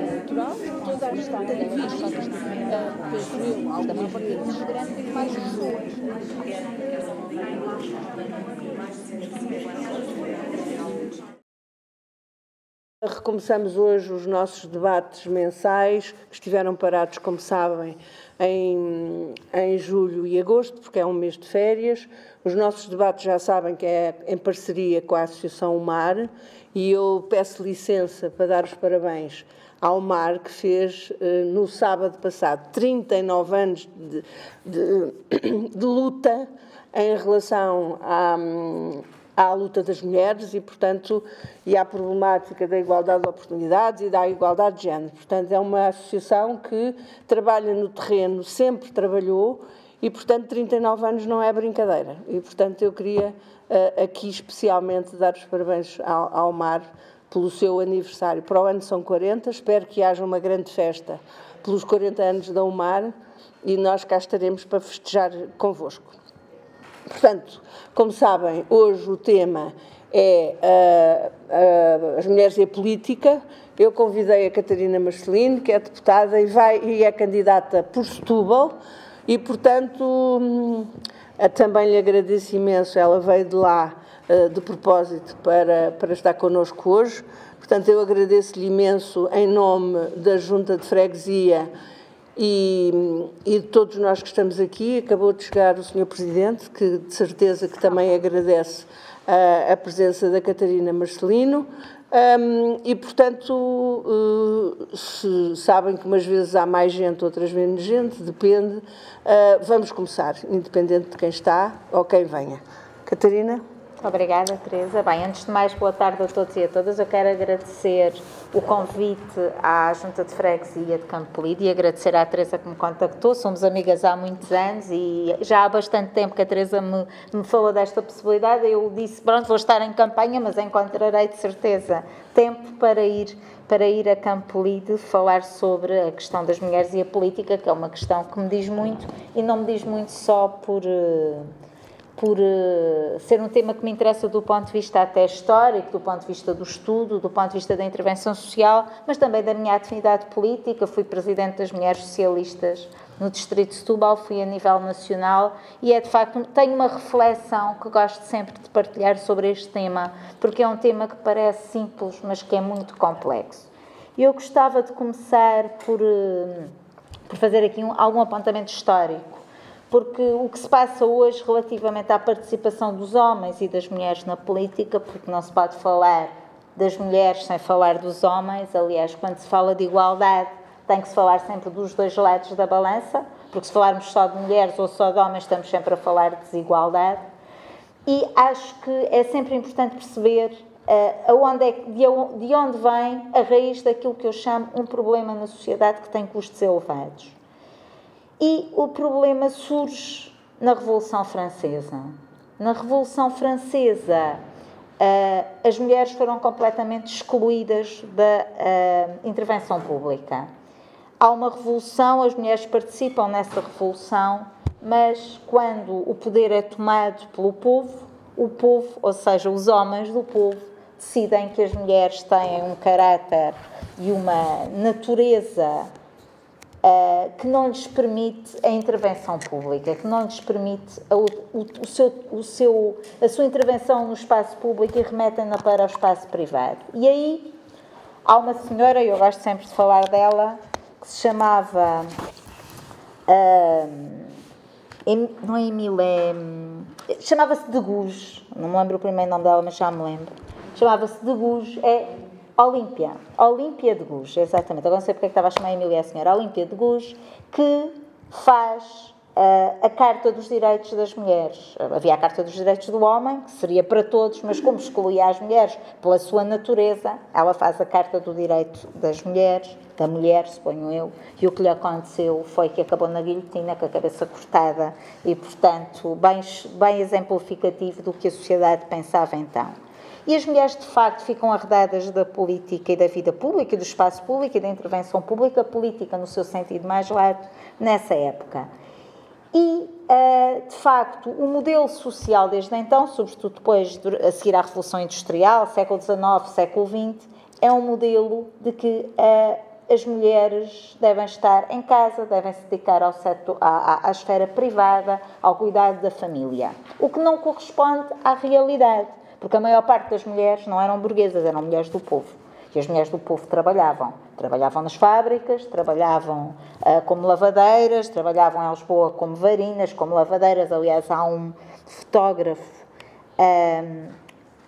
Natural, toda a questão da vista, penso eu, também um partido muito grande, tem mais pessoas. Recomeçamos hoje os nossos debates mensais, que estiveram parados, como sabem, em julho e agosto, porque é um mês de férias. Os nossos debates já sabem que é em parceria com a Associação UMAR, e eu peço licença para dar os parabéns ao UMAR, que fez no sábado passado 39 anos de luta em relação à luta das mulheres e, portanto, e à problemática da igualdade de oportunidades e da igualdade de género. Portanto, é uma associação que trabalha no terreno, sempre trabalhou, e, portanto, 39 anos não é brincadeira. E, portanto, eu queria aqui especialmente dar os parabéns ao MAR pelo seu aniversário. Para o ano são 40, espero que haja uma grande festa pelos 40 anos da UMAR e nós cá estaremos para festejar convosco. Portanto, como sabem, hoje o tema é as mulheres e a política. Eu convidei a Catarina Marcelino, que é deputada e é candidata por Setúbal, e, portanto, também lhe agradeço imenso, ela veio de lá de propósito para estar connosco hoje. Portanto, eu agradeço-lhe imenso em nome da Junta de Freguesia e de todos nós que estamos aqui. Acabou de chegar o Sr. Presidente, que de certeza que também agradece a presença da Catarina Marcelino. E, portanto, se sabem que umas vezes há mais gente, outras menos gente, depende. Vamos começar, independente de quem está ou quem venha. Catarina? Obrigada, Teresa. Bem, antes de mais, boa tarde a todos e a todas. Eu quero agradecer o convite à Junta de Freguesia de Campo Lido e agradecer à Teresa que me contactou. Somos amigas há muitos anos e já há bastante tempo que a Teresa me falou desta possibilidade. Eu disse, pronto, vou estar em campanha, mas encontrarei de certeza tempo para ir a Campo Lido falar sobre a questão das mulheres e a política, que é uma questão que me diz muito e não me diz muito só por ser um tema que me interessa do ponto de vista até histórico, do ponto de vista do estudo, do ponto de vista da intervenção social, mas também da minha atividade política. Fui Presidente das Mulheres Socialistas no Distrito de Setúbal, fui a nível nacional e de facto, tenho uma reflexão que gosto sempre de partilhar sobre este tema, porque é um tema que parece simples, mas que é muito complexo. Eu gostava de começar por fazer aqui algum apontamento histórico, porque o que se passa hoje relativamente à participação dos homens e das mulheres na política, porque não se pode falar das mulheres sem falar dos homens. Aliás, quando se fala de igualdade, tem que se falar sempre dos dois lados da balança, porque se falarmos só de mulheres ou só de homens, estamos sempre a falar de desigualdade. E acho que é sempre importante perceber de onde vem a raiz daquilo que eu chamo um problema na sociedade que tem custos elevados. E o problema surge na Revolução Francesa. Na Revolução Francesa, as mulheres foram completamente excluídas da intervenção pública. Há uma revolução, as mulheres participam nessa revolução, mas quando o poder é tomado pelo povo, o povo, ou seja, os homens do povo, decidem que as mulheres têm um caráter e uma natureza que não lhes permite a intervenção pública, que não lhes permite a sua intervenção no espaço público e remetem-na para o espaço privado. E aí há uma senhora, e eu gosto sempre de falar dela, que se chamava, não é Emile, chamava-se de Gouges, não me lembro o primeiro nome dela, mas já me lembro, chamava-se de Gouges, Olímpia de Gouges, exatamente. Agora não sei porque é que estava a chamar a Emília a senhora. Olímpia de Gouges, que faz a Carta dos Direitos das Mulheres. Havia a Carta dos Direitos do Homem, que seria para todos, mas como excluía as mulheres pela sua natureza, ela faz a Carta do Direito das Mulheres, da mulher, suponho eu, e o que lhe aconteceu foi que acabou na guilhotina, com a cabeça cortada, e, portanto, bem exemplificativo do que a sociedade pensava então. E as mulheres, de facto, ficam arredadas da política e da vida pública, e do espaço público e da intervenção pública, política no seu sentido mais lato, nessa época. E, de facto, o modelo social desde então, sobretudo depois, a seguir à Revolução Industrial, século XIX, século XX, é um modelo de que as mulheres devem estar em casa, devem se dedicar ao setor, à esfera privada, ao cuidado da família. O que não corresponde à realidade, porque a maior parte das mulheres não eram burguesas, eram mulheres do povo. E as mulheres do povo trabalhavam nas fábricas, trabalhavam como lavadeiras, trabalhavam em Lisboa como varinas, como lavadeiras. Aliás, há um fotógrafo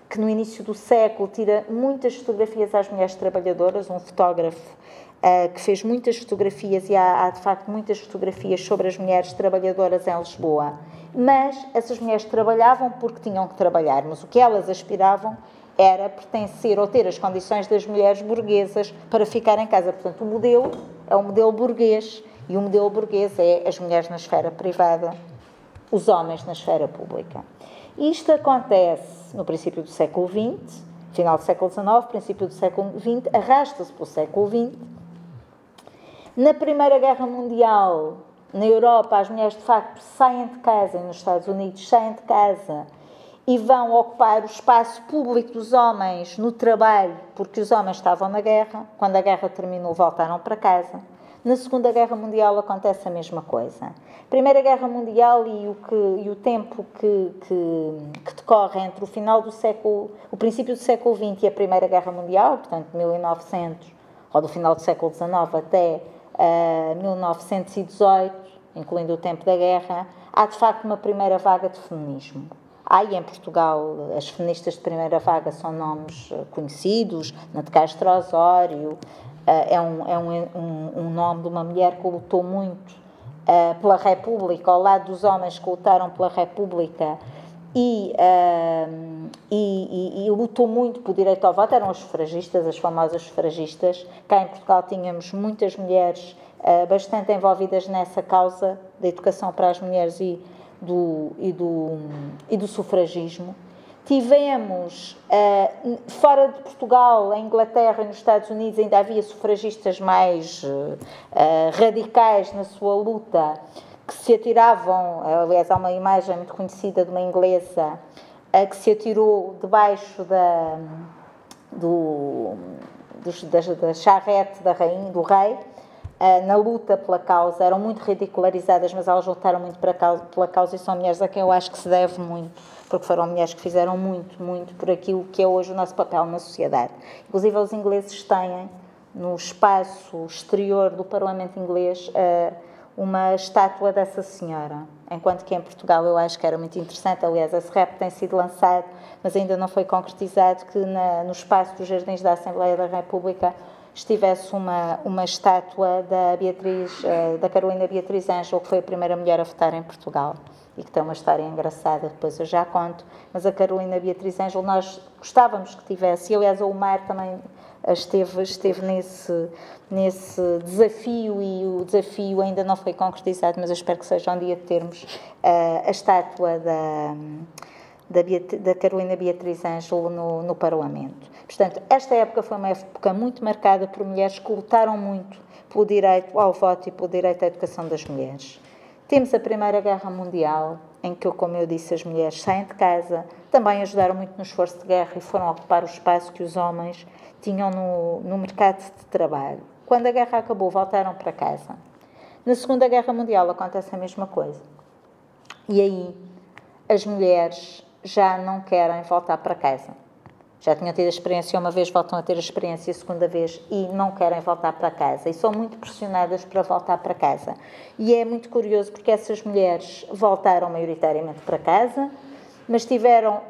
que no início do século tira muitas fotografias às mulheres trabalhadoras, um fotógrafo que fez muitas fotografias, e há de facto muitas fotografias sobre as mulheres trabalhadoras em Lisboa. Mas essas mulheres trabalhavam porque tinham que trabalhar, mas o que elas aspiravam era pertencer ou ter as condições das mulheres burguesas para ficar em casa. Portanto, o modelo é um modelo burguês, e o modelo burguês é as mulheres na esfera privada, os homens na esfera pública. Isto acontece no princípio do século XX, final do século XIX, princípio do século XX, arrasta-se para o século XX. Na Primeira Guerra Mundial, na Europa, as mulheres de facto saem de casa, e nos Estados Unidos saem de casa e vão ocupar o espaço público dos homens no trabalho, porque os homens estavam na guerra. Quando a guerra terminou, voltaram para casa. Na Segunda Guerra Mundial acontece a mesma coisa. Primeira Guerra Mundial e o tempo que decorre entre o final do século, o princípio do século XX e a Primeira Guerra Mundial, portanto 1900, ou do final do século XIX até 1918, incluindo o tempo da guerra, há de facto uma primeira vaga de feminismo. E em Portugal, as feministas de primeira vaga são nomes conhecidos, Ana de Castro Osório, é um nome de uma mulher que lutou muito pela República, ao lado dos homens que lutaram pela República, e lutou muito por direito ao voto. Eram as sufragistas, as famosas sufragistas. Cá em Portugal tínhamos muitas mulheres bastante envolvidas nessa causa da educação para as mulheres e do sufragismo. Tivemos, fora de Portugal, em Inglaterra e nos Estados Unidos, ainda havia sufragistas mais radicais na sua luta, que se atiravam. Aliás, há uma imagem muito conhecida de uma inglesa que se atirou debaixo da charrete da rainha, do rei, na luta pela causa. Eram muito ridicularizadas, mas elas lutaram muito pela causa, e são mulheres a quem eu acho que se deve muito, porque foram mulheres que fizeram muito, muito por aquilo que é hoje o nosso papel na sociedade. Inclusive, os ingleses têm, no espaço exterior do Parlamento inglês, uma estátua dessa senhora, enquanto que em Portugal eu acho que era muito interessante. Aliás, esse rap tem sido lançado, mas ainda não foi concretizado, que no espaço dos Jardins da Assembleia da República estivesse uma estátua da Carolina Beatriz Ângelo, que foi a primeira mulher a votar em Portugal, e que tem uma história engraçada, depois eu já conto. Mas a Carolina Beatriz Ângelo, nós gostávamos que tivesse, e aliás o Omar também esteve nesse desafio, e o desafio ainda não foi concretizado, mas eu espero que seja um dia de termos a estátua da Carolina Beatriz Ângelo no Parlamento. Portanto, esta época foi uma época muito marcada por mulheres que lutaram muito pelo direito ao voto e pelo direito à educação das mulheres. Temos a Primeira Guerra Mundial, em que, como eu disse, as mulheres saem de casa, também ajudaram muito no esforço de guerra e foram ocupar o espaço que os homens tinham no mercado de trabalho. Quando a guerra acabou, voltaram para casa. Na Segunda Guerra Mundial acontece a mesma coisa. E aí as mulheres já não querem voltar para casa. Já tinham tido a experiência uma vez, voltam a ter a experiência a segunda vez e não querem voltar para casa. E são muito pressionadas para voltar para casa. E é muito curioso porque essas mulheres voltaram maioritariamente para casa, mas tiveram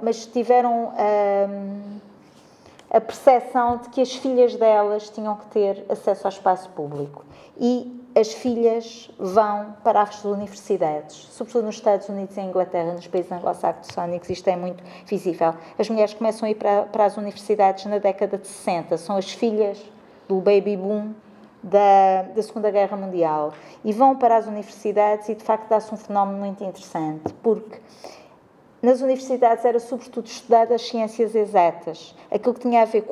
a percepção de que as filhas delas tinham que ter acesso ao espaço público. E as filhas vão para as universidades, sobretudo nos Estados Unidos e em Inglaterra, nos países anglo-saxónicos, isto é muito visível. As mulheres começam a ir para as universidades na década de 60, são as filhas do baby boom da Segunda Guerra Mundial, e vão para as universidades, e de facto dá-se um fenómeno muito interessante, porque nas universidades era sobretudo estudado as ciências exatas, aquilo que tinha a ver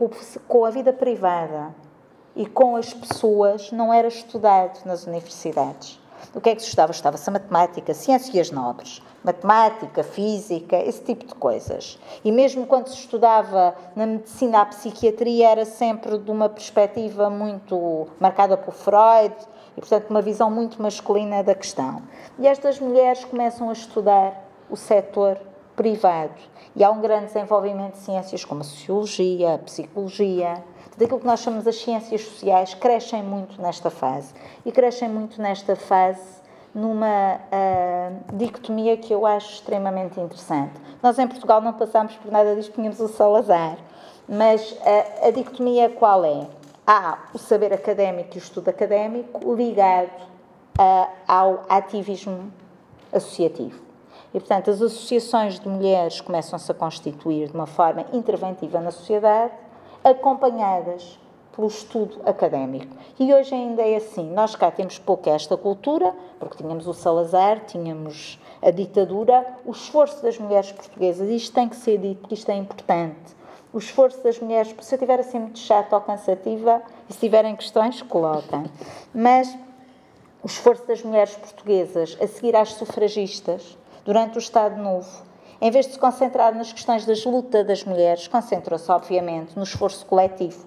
com a vida privada e com as pessoas não era estudado nas universidades. O que é que se estudava? Estudava-se a matemática, ciências nobres, matemática, física, esse tipo de coisas. E mesmo quando se estudava na medicina, a psiquiatria era sempre de uma perspectiva muito marcada por Freud e, portanto, uma visão muito masculina da questão. E estas mulheres começam a estudar o setor privado e há um grande desenvolvimento de ciências como a sociologia, a psicologia, daquilo que nós chamamos as ciências sociais, crescem muito nesta fase. E crescem muito nesta fase numa dicotomia que eu acho extremamente interessante. Nós em Portugal não passámos por nada disto, tínhamos o Salazar, mas a dicotomia qual é? Há o saber académico e o estudo académico ligado ao ativismo associativo. E, portanto, as associações de mulheres começam-se a constituir de uma forma interventiva na sociedade, acompanhadas pelo estudo académico. E hoje ainda é assim. Nós cá temos pouco esta cultura, porque tínhamos o Salazar, tínhamos a ditadura, o esforço das mulheres portuguesas, isto tem que ser dito, porque isto é importante. O esforço das mulheres, se eu estiver assim muito chata ou cansativa, e se tiverem questões, coloquem. Mas o esforço das mulheres portuguesas a seguir às sufragistas, durante o Estado Novo, em vez de se concentrar nas questões das lutas das mulheres, concentrou-se, obviamente, no esforço coletivo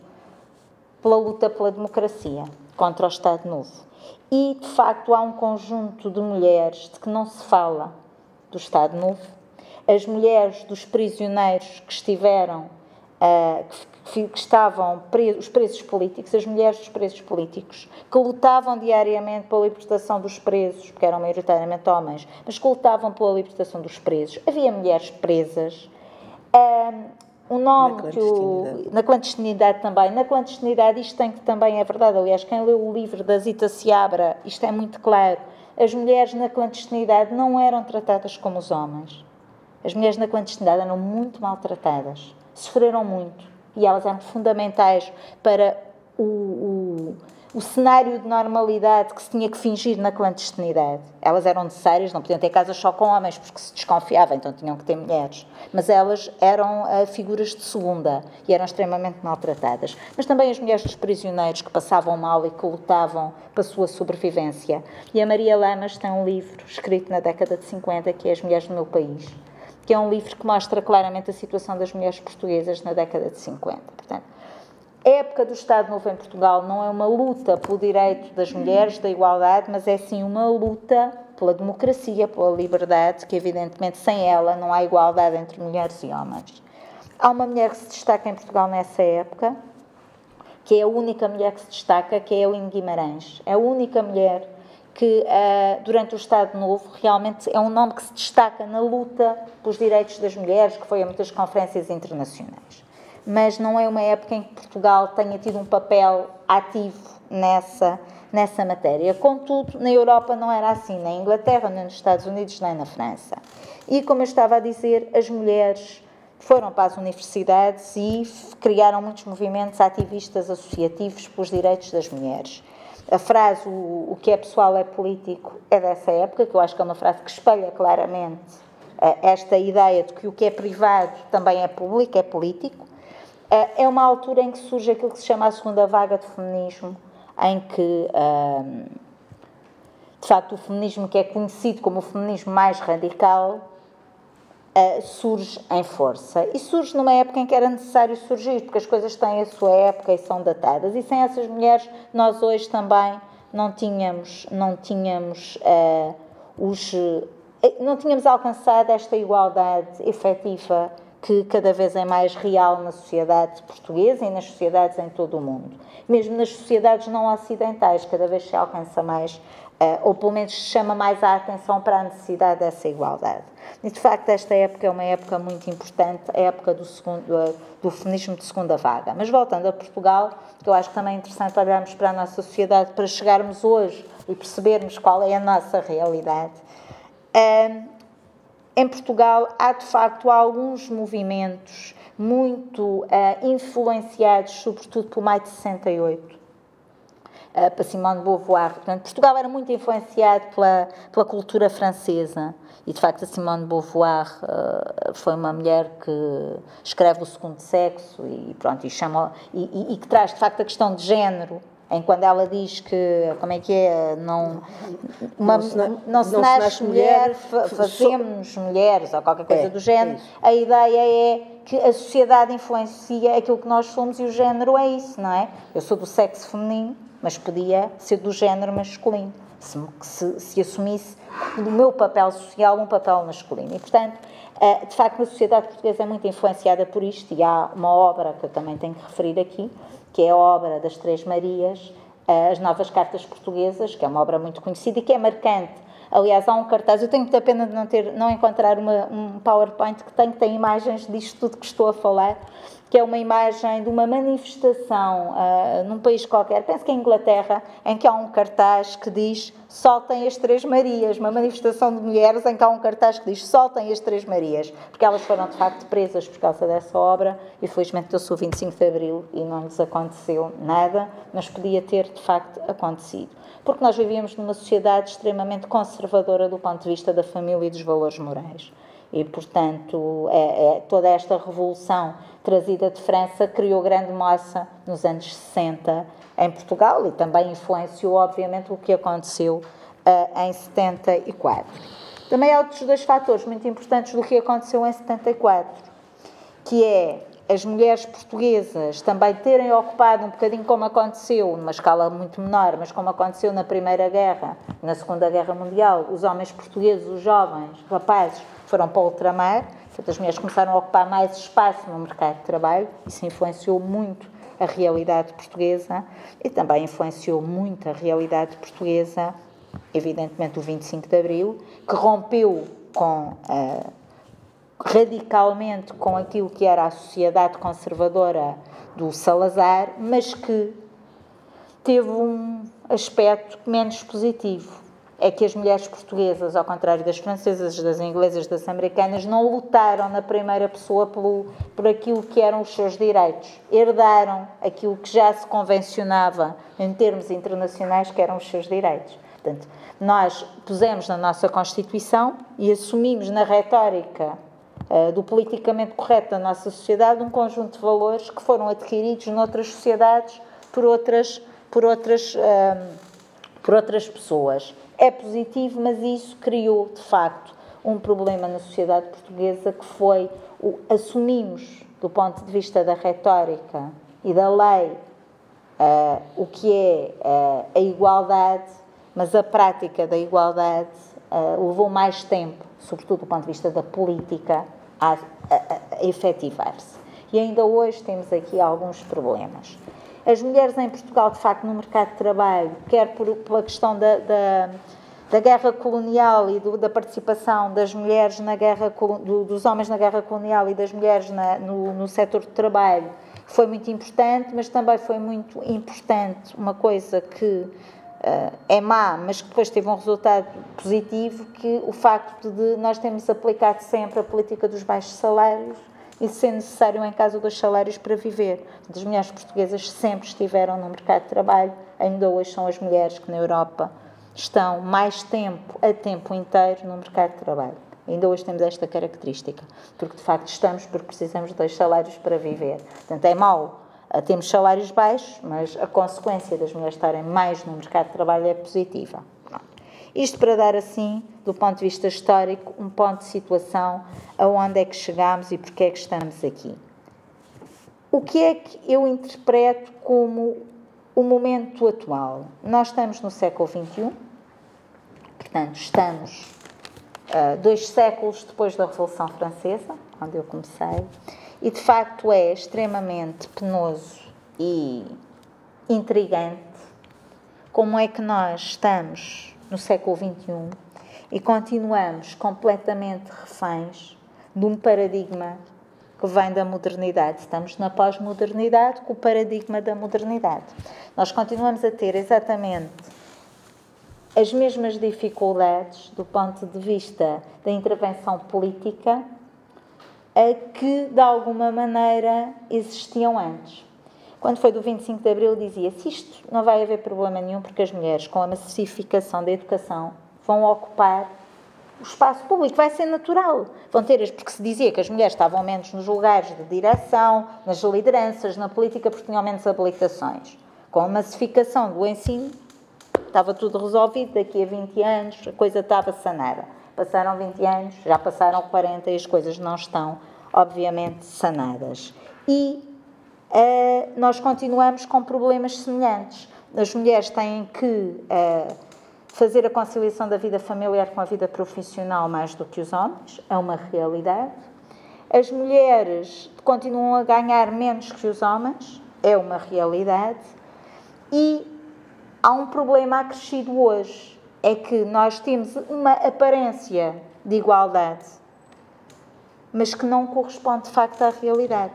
pela luta pela democracia contra o Estado Novo. E, de facto, há um conjunto de mulheres de que não se fala do Estado Novo. As mulheres dos prisioneiros que estiveram, que estavam os presos políticos, as mulheres dos presos políticos, que lutavam diariamente pela libertação dos presos, porque eram maioritariamente homens, mas que lutavam pela libertação dos presos. Havia mulheres presas. O nome na clandestinidade também. Na clandestinidade isto tem que também é verdade. Aliás, quem leu o livro da Zita Seabra, isto é muito claro. As mulheres na clandestinidade não eram tratadas como os homens. As mulheres na clandestinidade eram muito maltratadas. Sofreram muito. E elas eram fundamentais para o cenário de normalidade que se tinha que fingir na clandestinidade. Elas eram necessárias, não podiam ter casas só com homens, porque se desconfiava, então tinham que ter mulheres. Mas elas eram figuras de segunda e eram extremamente maltratadas. Mas também as mulheres dos prisioneiros que passavam mal e que lutavam pela sua sobrevivência. E a Maria Lamas tem um livro escrito na década de 50, que é As Mulheres do Meu País, que é um livro que mostra claramente a situação das mulheres portuguesas na década de 50. Portanto, a época do Estado Novo em Portugal não é uma luta pelo direito das mulheres, da igualdade, mas é sim uma luta pela democracia, pela liberdade, que evidentemente sem ela não há igualdade entre mulheres e homens. Há uma mulher que se destaca em Portugal nessa época, que é a única mulher que se destaca, que é a Eline Guimarães. É a única mulher que durante o Estado Novo realmente é um nome que se destaca na luta pelos direitos das mulheres, que foi a muitas conferências internacionais. Mas não é uma época em que Portugal tenha tido um papel ativo nessa matéria. Contudo, na Europa não era assim, nem na Inglaterra, nem nos Estados Unidos, nem na França. E, como eu estava a dizer, as mulheres foram para as universidades e criaram muitos movimentos ativistas associativos pelos direitos das mulheres. A frase, o que é pessoal é político, é dessa época, que eu acho que é uma frase que espelha claramente esta ideia de que o que é privado também é público, é político. É uma altura em que surge aquilo que se chama a segunda vaga de feminismo, em que, de facto, o feminismo que é conhecido como o feminismo mais radical surge em força. E surge numa época em que era necessário surgir, porque as coisas têm a sua época e são datadas. E sem essas mulheres, nós hoje também não tínhamos alcançado esta igualdade efetiva que cada vez é mais real na sociedade portuguesa e nas sociedades em todo o mundo. Mesmo nas sociedades não ocidentais, cada vez se alcança mais, ou pelo menos se chama mais a atenção para a necessidade dessa igualdade. E, de facto, esta época é uma época muito importante, a época do feminismo de segunda vaga. Mas, voltando a Portugal, que eu acho que também é interessante olharmos para a nossa sociedade para chegarmos hoje e percebermos qual é a nossa realidade. Em Portugal há, de facto, alguns movimentos muito influenciados, sobretudo pelo maio de 68, para Simone de Beauvoir. Portanto, Portugal era muito influenciado pela cultura francesa e, de facto, a Simone de Beauvoir foi uma mulher que escreve O Segundo Sexo e, pronto, e que traz, de facto, a questão de género em quando ela diz que, como é que é, não se nasce mulher, fazemos mulheres, ou qualquer coisa do género, a ideia é que a sociedade influencia aquilo que nós somos e o género é isso, não é? Eu sou do sexo feminino, mas podia ser do género masculino, se assumisse do meu papel social um papel masculino. E, portanto, de facto, a sociedade portuguesa é muito influenciada por isto, e há uma obra que eu também tenho que referir aqui, que é a obra das Três Marias, As Novas Cartas Portuguesas, que é uma obra muito conhecida e que é marcante. Aliás, há um cartaz, eu tenho muita pena de não encontrar um PowerPoint que tem imagens disto tudo que estou a falar, que é uma imagem de uma manifestação num país qualquer, penso que é em Inglaterra, em que há um cartaz que diz soltem as Três Marias, uma manifestação de mulheres em que há um cartaz que diz soltem as Três Marias, porque elas foram de facto presas por causa dessa obra e felizmente deu-se o 25 de Abril e não lhes aconteceu nada, mas podia ter de facto acontecido. Porque nós vivíamos numa sociedade extremamente conservadora do ponto de vista da família e dos valores morais. E, portanto, toda esta revolução trazida de França criou grande massa nos anos 60 em Portugal e também influenciou, obviamente, o que aconteceu em 74. Também há outros dois fatores muito importantes do que aconteceu em 74, que é as mulheres portuguesas também terem ocupado um bocadinho como aconteceu, numa escala muito menor, mas como aconteceu na Primeira Guerra, na Segunda Guerra Mundial, os homens portugueses, os jovens, rapazes, foram para o ultramar, portanto as mulheres começaram a ocupar mais espaço no mercado de trabalho, isso influenciou muito a realidade portuguesa e também influenciou muito a realidade portuguesa, evidentemente o 25 de Abril, que rompeu radicalmente com aquilo que era a sociedade conservadora do Salazar, mas que teve um aspecto menos positivo. É que as mulheres portuguesas, ao contrário das francesas, das inglesas, das americanas, não lutaram na primeira pessoa por aquilo que eram os seus direitos. Herdaram aquilo que já se convencionava em termos internacionais que eram os seus direitos. Portanto, nós pusemos na nossa Constituição e assumimos na retórica do politicamente correto da nossa sociedade um conjunto de valores que foram adquiridos noutras sociedades por outras pessoas. É positivo, mas isso criou, de facto, um problema na sociedade portuguesa que foi assumimos, do ponto de vista da retórica e da lei, o que é a igualdade, mas a prática da igualdade levou mais tempo, sobretudo do ponto de vista da política, a efetivar-se. E ainda hoje temos aqui alguns problemas. As mulheres em Portugal, de facto, no mercado de trabalho, quer pela questão da guerra colonial e da participação das mulheres na guerra, dos homens na guerra colonial e das mulheres no setor de trabalho, foi muito importante, mas também foi muito importante uma coisa que é má, mas que depois teve um resultado positivo, que o facto de nós termos aplicado sempre a política dos baixos salários e ser necessário em caso dos salários para viver. As mulheres portuguesas sempre estiveram no mercado de trabalho, ainda hoje são as mulheres que na Europa estão mais tempo, a tempo inteiro, no mercado de trabalho. Ainda hoje temos esta característica, porque de facto estamos, porque precisamos de 2 salários para viver. Portanto, é mau temos salários baixos, mas a consequência das mulheres estarem mais no mercado de trabalho é positiva. Isto para dar, assim, do ponto de vista histórico, um ponto de situação aonde é que chegamos e porque é que estamos aqui. O que é que eu interpreto como o momento atual? Nós estamos no século XXI, portanto, estamos 2 séculos depois da Revolução Francesa, onde eu comecei, e de facto é extremamente penoso e intrigante como é que nós estamos no século XXI e continuamos completamente reféns de um paradigma que vem da modernidade. Estamos na pós-modernidade com o paradigma da modernidade. Nós continuamos a ter exatamente as mesmas dificuldades do ponto de vista da intervenção política que, de alguma maneira, existiam antes. Quando foi do 25 de Abril, dizia-se isto não vai haver problema nenhum, porque as mulheres, com a massificação da educação, vão ocupar o espaço público, vai ser natural. Vão ter, porque se dizia que as mulheres estavam menos nos lugares de direção, nas lideranças, na política, porque tinham menos habilitações. Com a massificação do ensino, estava tudo resolvido, daqui a 20 anos a coisa estava sanada. Passaram 20 anos, já passaram 40 e as coisas não estão, obviamente, sanadas. E nós continuamos com problemas semelhantes. As mulheres têm que fazer a conciliação da vida familiar com a vida profissional mais do que os homens, é uma realidade. As mulheres continuam a ganhar menos que os homens, é uma realidade. E há um problema acrescido hoje, é que nós temos uma aparência de igualdade, mas que não corresponde de facto à realidade.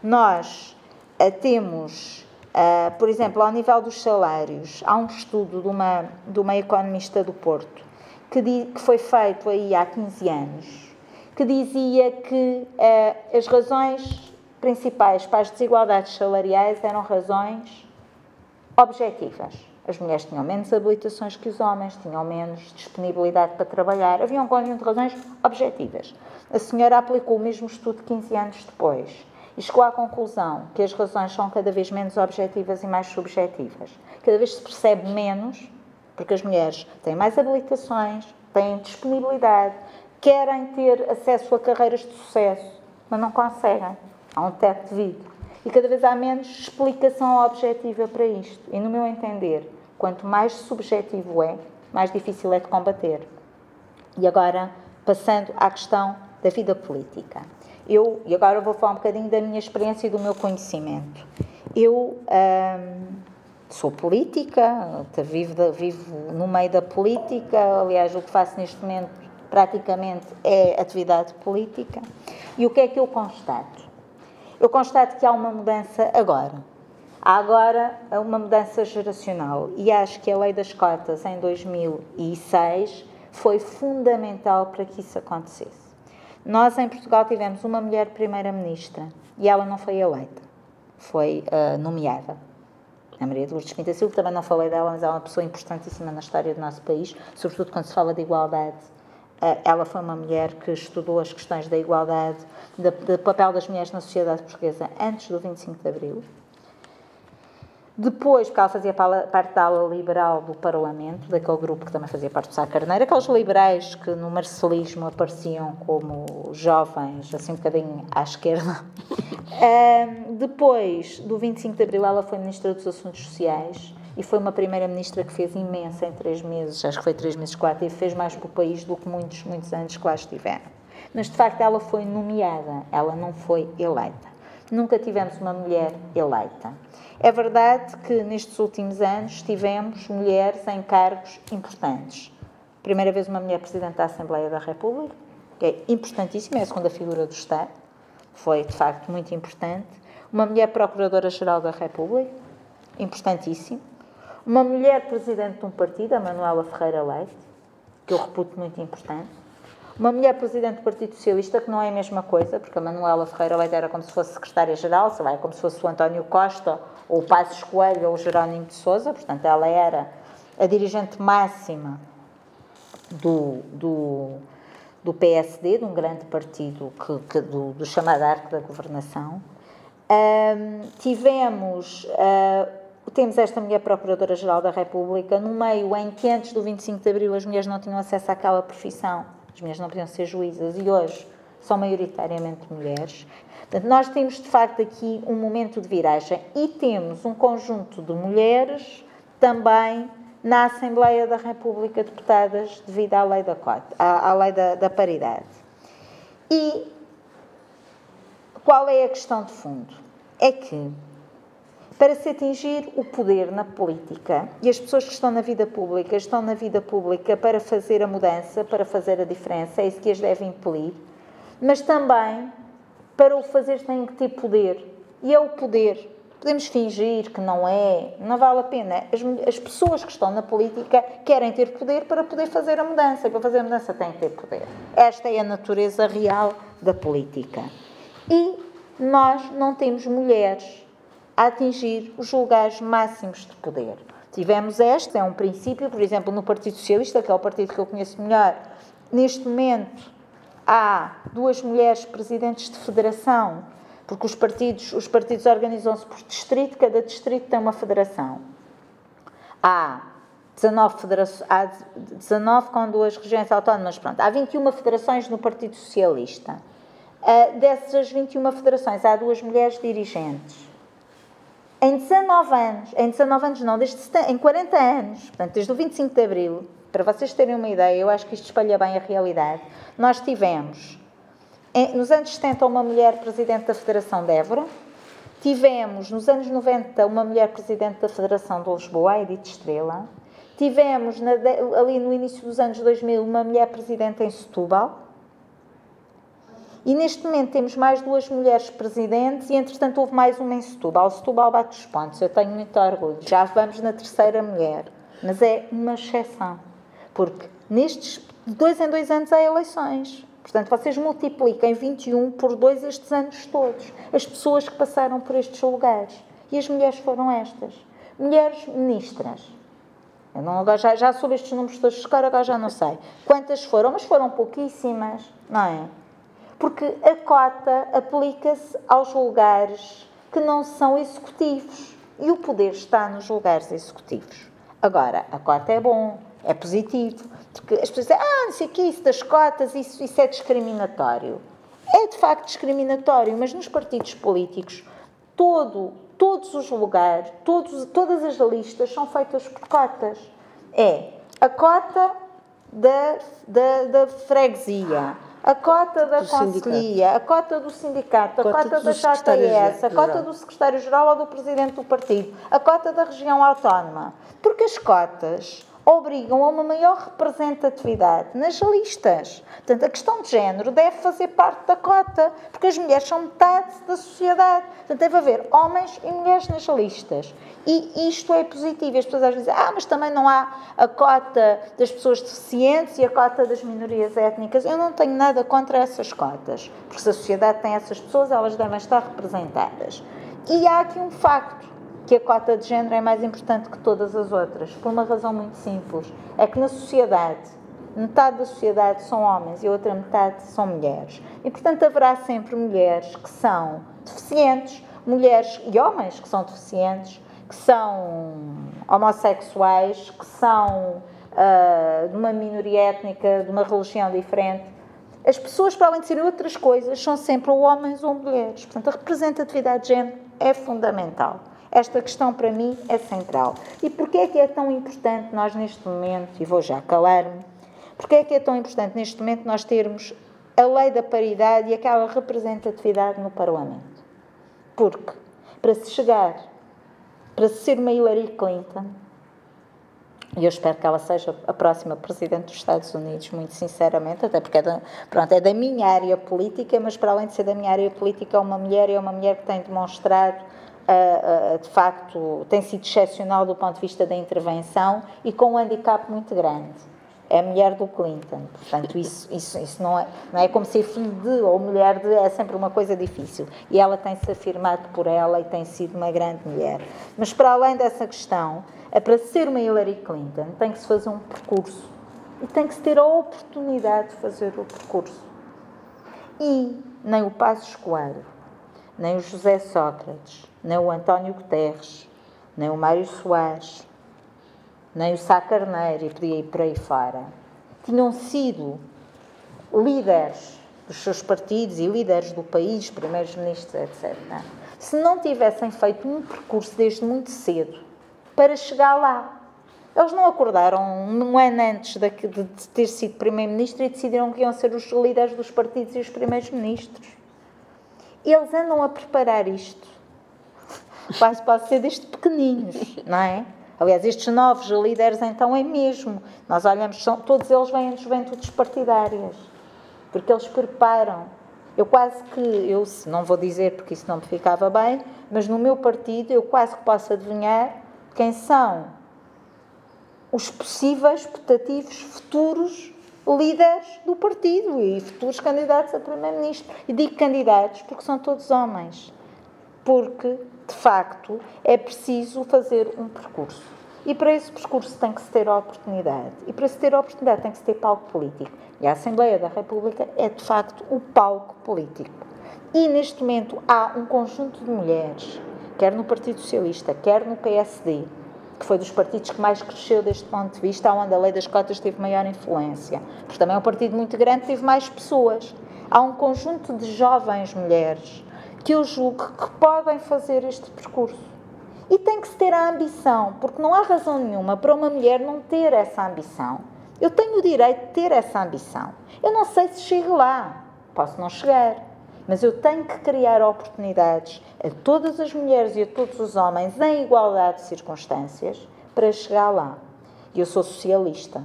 Nós temos, por exemplo, ao nível dos salários, há um estudo de uma economista do Porto, que foi feito aí há 15 anos, que dizia que as razões principais para as desigualdades salariais eram razões objetivas. As mulheres tinham menos habilitações que os homens, tinham menos disponibilidade para trabalhar. Havia um conjunto de razões objetivas. A senhora aplicou o mesmo estudo 15 anos depois e chegou à conclusão que as razões são cada vez menos objetivas e mais subjetivas. Cada vez se percebe menos, porque as mulheres têm mais habilitações, têm disponibilidade, querem ter acesso a carreiras de sucesso, mas não conseguem. Há um teto de vidro. E cada vez há menos explicação objetiva para isto. E, no meu entender, quanto mais subjetivo é, mais difícil é de combater. E agora, passando à questão da vida política. E agora vou falar um bocadinho da minha experiência e do meu conhecimento. Eu sou política, vivo no meio da política, aliás, o que faço neste momento praticamente é atividade política. E o que é que eu constato? Eu constato que há uma mudança agora. Há agora uma mudança geracional e acho que a lei das cotas em 2006 foi fundamental para que isso acontecesse. Nós em Portugal tivemos uma mulher primeira-ministra e ela não foi eleita, foi nomeada. A Maria de Lourdes Pinto da Silva, também não falei dela, mas é uma pessoa importantíssima na história do nosso país, sobretudo quando se fala de igualdade. Ela foi uma mulher que estudou as questões da igualdade, do papel das mulheres na sociedade portuguesa antes do 25 de Abril. Depois, porque ela fazia parte da ala liberal do Parlamento, daquele grupo que também fazia parte do Sá Carneiro, aqueles liberais que no marcelismo apareciam como jovens, assim um bocadinho à esquerda. Depois do 25 de Abril, ela foi Ministra dos Assuntos Sociais e foi uma primeira-ministra que fez imensa em 3 meses, acho que foi 3 meses, 4, e fez mais para o país do que muitos anos que lá estiveram. Mas, de facto, ela foi nomeada, ela não foi eleita. Nunca tivemos uma mulher eleita. É verdade que, nestes últimos anos, tivemos mulheres em cargos importantes. Primeira vez uma mulher Presidente da Assembleia da República, que é importantíssima, é a segunda figura do Estado, foi, de facto, muito importante. Uma mulher Procuradora-Geral da República, importantíssimo. Uma mulher Presidente de um partido, a Manuela Ferreira Leite, que eu reputo muito importante. Uma mulher Presidente do Partido Socialista, que não é a mesma coisa, porque a Manuela Ferreira Leite era como se fosse Secretária-Geral, como se fosse o António Costa, ou o Passos Coelho, ou o Jerónimo de Sousa, portanto, ela era a dirigente máxima do PSD, de um grande partido do chamado arco da governação. Temos esta mulher Procuradora-Geral da República, no meio em que antes do 25 de Abril as mulheres não tinham acesso àquela profissão, as mulheres não podiam ser juízas e hoje são maioritariamente mulheres. Portanto, nós temos de facto aqui um momento de viragem e temos um conjunto de mulheres também na Assembleia da República, deputadas devido à lei da cota, à lei da paridade. E qual é a questão de fundo? É que para se atingir o poder na política, e as pessoas que estão na vida pública para fazer a mudança, para fazer a diferença, é isso que as deve impelir, mas também, para o fazer, têm que ter poder. E é o poder. Podemos fingir que não é, não vale a pena. As pessoas que estão na política querem ter poder para poder fazer a mudança. Para fazer a mudança têm que ter poder. Esta é a natureza real da política. E nós não temos mulheres a atingir os lugares máximos de poder. Tivemos é um princípio, por exemplo, no Partido Socialista, que é o partido que eu conheço melhor, neste momento há 2 mulheres presidentes de federação, porque os partidos organizam-se por distrito, cada distrito tem uma federação. Há 19 com 2 regiões autónomas, pronto. Há 21 federações no Partido Socialista. Dessas 21 federações, há 2 mulheres dirigentes. Em 19 anos não, em 40 anos, portanto, desde o 25 de Abril, para vocês terem uma ideia, eu acho que isto espalha bem a realidade, nós tivemos, nos anos 70, uma mulher presidente da Federação de Évora, tivemos, nos anos 90, uma mulher presidente da Federação de Lisboa, a Edith Estrela, tivemos, ali no início dos anos 2000, uma mulher presidente em Setúbal, e neste momento temos mais 2 mulheres presidentes e, entretanto, houve mais uma em Setúbal. Setúbal bate os pontos, eu tenho muito orgulho. Já vamos na 3ª mulher, mas é uma exceção, porque nestes 2 em 2 anos há eleições. Portanto, vocês multipliquem 21 por 2 estes anos todos. As pessoas que passaram por estes lugares. E as mulheres foram estas. Mulheres ministras. Eu não, já soube estes números todos de cor, agora já não sei. Quantas foram? Mas foram pouquíssimas, não é? Porque a cota aplica-se aos lugares que não são executivos. E o poder está nos lugares executivos. Agora, a cota é bom, é positivo. Porque as pessoas dizem, não sei o que, isso das cotas, isso é discriminatório. É de facto discriminatório, mas nos partidos políticos, todos os lugares, todas as listas são feitas por cotas. É a cota da freguesia, a cota da conselhia, a cota do sindicato, a cota da JS, a cota do secretário-geral ou do presidente do partido, a cota da região autónoma. Porque as cotas obrigam a uma maior representatividade nas listas. Portanto, a questão de género deve fazer parte da cota, porque as mulheres são metade da sociedade. Portanto, deve haver homens e mulheres nas listas. E isto é positivo. As pessoas às vezes dizem, mas também não há a cota das pessoas deficientes e a cota das minorias étnicas. Eu não tenho nada contra essas cotas, porque se a sociedade tem essas pessoas, elas devem estar representadas. E há aqui um facto, que a cota de género é mais importante que todas as outras, por uma razão muito simples. É que na sociedade, metade da sociedade são homens e a outra metade são mulheres. E, portanto, haverá sempre mulheres que são deficientes, mulheres e homens que são deficientes, que são homossexuais, que são de uma minoria étnica, de uma religião diferente. As pessoas, para além de serem outras coisas, são sempre ou homens ou mulheres. Portanto, a representatividade de género é fundamental. Esta questão, para mim, é central. E porquê é que é tão importante nós, neste momento, e vou já calar-me, porquê é que é tão importante, neste momento, nós termos a lei da paridade e aquela representatividade no Parlamento? Porque, para se ser uma Hillary Clinton, e eu espero que ela seja a próxima Presidente dos Estados Unidos, muito sinceramente, até porque é da minha área política, mas para além de ser da minha área política, é uma mulher que tem demonstrado, de facto, tem sido excepcional do ponto de vista da intervenção e com um handicap muito grande. É a mulher do Clinton. Portanto, isso não é como ser filho de ou mulher de, é sempre uma coisa difícil. E ela tem-se afirmado por ela e tem sido uma grande mulher. Mas, para além dessa questão, para ser uma Hillary Clinton, tem que se fazer um percurso. E tem que se ter a oportunidade de fazer o percurso. E nem o Passos Coelho, nem o José Sócrates, nem o António Guterres, nem o Mário Soares, nem o Sá Carneiro, e podia ir por aí fora, tinham sido líderes dos seus partidos e líderes do país, primeiros-ministros, etc., se não tivessem feito um percurso desde muito cedo para chegar lá. Eles não acordaram um ano antes de ter sido primeiro-ministro e decidiram que iam ser os líderes dos partidos e os primeiros-ministros. Eles andam a preparar isto. Quase pode ser desde pequeninos, não é? Aliás, estes novos líderes, então, é mesmo. Nós olhamos, todos eles vêm de juventudes partidárias, porque eles preparam. Eu não vou dizer porque isso não me ficava bem, mas no meu partido eu quase que posso adivinhar quem são os possíveis, putativos, futuros líderes do partido e futuros candidatos a primeiro-ministro. E digo candidatos porque são todos homens. Porque, de facto, é preciso fazer um percurso. E para esse percurso tem que se ter a oportunidade. E para se ter a oportunidade tem que se ter palco político. E a Assembleia da República é, de facto, o palco político. E, neste momento, há um conjunto de mulheres, quer no Partido Socialista, quer no PSD, que foi dos partidos que mais cresceu deste ponto de vista, onde a lei das cotas teve maior influência. Porque também é um partido muito grande, teve mais pessoas. Há um conjunto de jovens mulheres que eu julgo que podem fazer este percurso. E tem que se ter a ambição, porque não há razão nenhuma para uma mulher não ter essa ambição. Eu tenho o direito de ter essa ambição. Eu não sei se chego lá, posso não chegar, mas eu tenho que criar oportunidades a todas as mulheres e a todos os homens em igualdade de circunstâncias para chegar lá. Eu sou socialista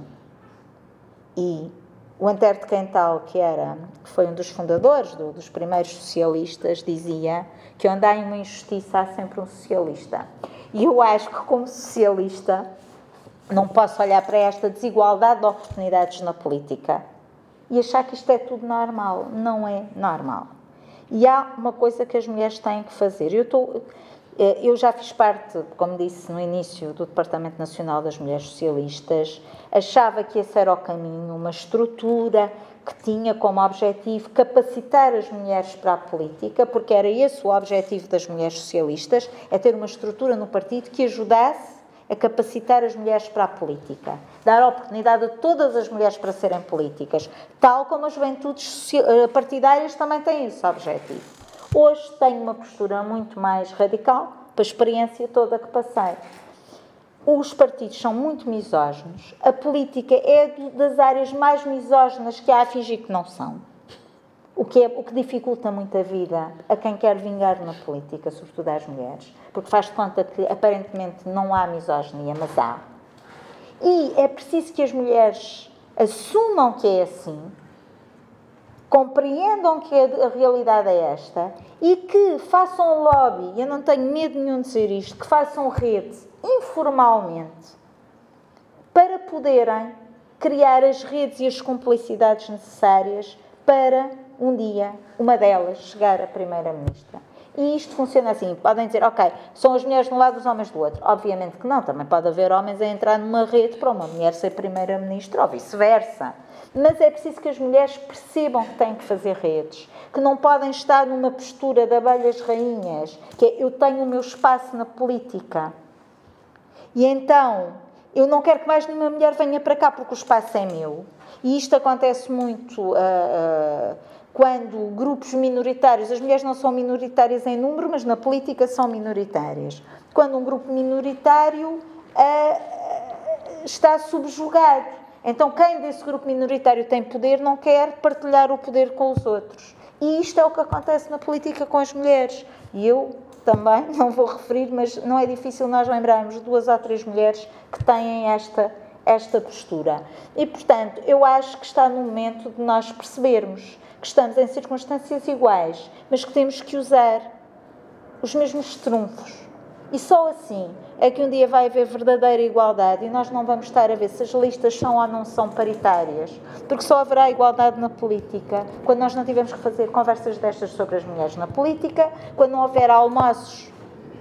e o Antero de Quental, que foi um dos fundadores dos primeiros socialistas, dizia que onde há uma injustiça há sempre um socialista. E eu acho que, como socialista, não posso olhar para esta desigualdade de oportunidades na política e achar que isto é tudo normal. Não é normal. E há uma coisa que as mulheres têm que fazer. Eu já fiz parte, como disse no início, do Departamento Nacional das Mulheres Socialistas, achava que esse era o caminho, uma estrutura que tinha como objetivo capacitar as mulheres para a política, porque era esse o objetivo das mulheres socialistas, é ter uma estrutura no partido que ajudasse a capacitar as mulheres para a política, dar oportunidade a todas as mulheres para serem políticas, tal como as juventudes partidárias também têm esse objetivo. Hoje tenho uma postura muito mais radical, para a experiência toda que passei. Os partidos são muito misóginos, a política é das áreas mais misóginas que há a fingir que não são. O que dificulta muito a vida a quem quer vingar na política, sobretudo às mulheres, porque faz de conta que aparentemente não há misoginia, mas há. E é preciso que as mulheres assumam que é assim, compreendam que a realidade é esta e que façam lobby, eu não tenho medo nenhum de dizer isto, que façam rede informalmente para poderem criar as redes e as cumplicidades necessárias para um dia, uma delas, chegar a Primeira-Ministra. E isto funciona assim. Podem dizer, ok, são as mulheres de um lado e os homens do outro. Obviamente que não. Também pode haver homens a entrar numa rede para uma mulher ser Primeira-Ministra ou vice-versa. Mas é preciso que as mulheres percebam que têm que fazer redes, que não podem estar numa postura de abelhas rainhas, que é, eu tenho o meu espaço na política. E então, eu não quero que mais nenhuma mulher venha para cá porque o espaço é meu. E isto acontece muito quando grupos minoritários, as mulheres não são minoritárias em número, mas na política são minoritárias. Quando um grupo minoritário está subjugado. Então, quem desse grupo minoritário tem poder não quer partilhar o poder com os outros. E isto é o que acontece na política com as mulheres. E eu também, não vou referir, mas não é difícil nós lembrarmos de 2 ou 3 mulheres que têm esta postura. E, portanto, eu acho que está no momento de nós percebermos que estamos em circunstâncias iguais, mas que temos que usar os mesmos trunfos. E só assim é que um dia vai haver verdadeira igualdade e nós não vamos estar a ver se as listas são ou não são paritárias, porque só haverá igualdade na política quando nós não tivermos que fazer conversas destas sobre as mulheres na política, quando não houver almoços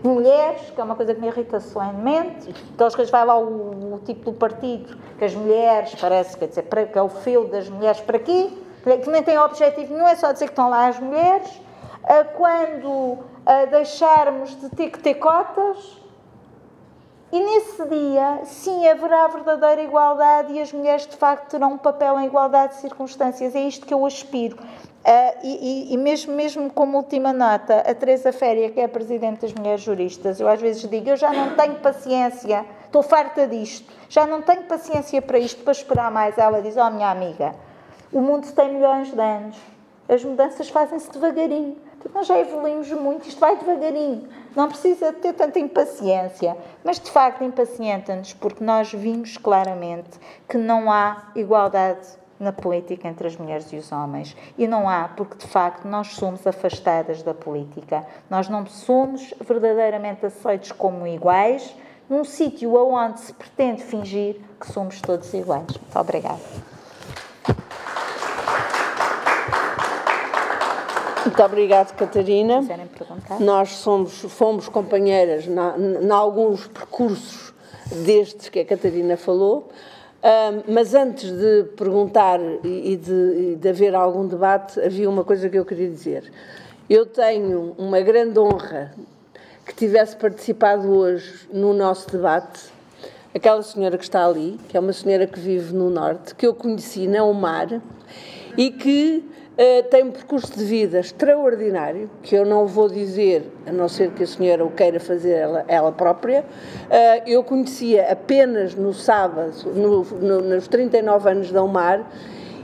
de mulheres, que é uma coisa que me irrita solenemente, aquelas coisas, vai lá o tipo do partido, que as mulheres, parece, quer dizer, que é o fio das mulheres para aqui, que nem tem objetivo, não é só dizer que estão lá as mulheres, quando deixarmos de ter que ter cotas, e nesse dia, sim, haverá verdadeira igualdade e as mulheres, de facto, terão um papel em igualdade de circunstâncias. É isto que eu aspiro. E mesmo como última nota, a Teresa Féria, que é a Presidente das Mulheres Juristas, eu às vezes digo, eu já não tenho paciência, estou farta disto, já não tenho paciência para isto, para esperar mais. Ela diz, minha amiga, o mundo tem milhões de anos, as mudanças fazem-se devagarinho. Nós já evoluímos muito, isto vai devagarinho. Não precisa ter tanta impaciência. Mas, de facto, impacienta-nos porque nós vimos claramente que não há igualdade na política entre as mulheres e os homens. E não há porque, de facto, nós somos afastadas da política. Nós não somos verdadeiramente aceitos como iguais num sítio onde se pretende fingir que somos todos iguais. Muito obrigada. Muito obrigada, Catarina. Se quiserem perguntar. Nós fomos companheiras em alguns percursos destes que a Catarina falou, mas antes de perguntar e de haver algum debate, havia uma coisa que eu queria dizer. eu tenho uma grande honra que tivesse participado hoje no nosso debate aquela senhora que está ali, que é uma senhora que vive no Norte, que eu conheci na UMAR e que tem um percurso de vida extraordinário, que eu não vou dizer, a não ser que a senhora o queira fazer ela própria. Eu conhecia apenas no sábado, nos 39 anos da UMAR,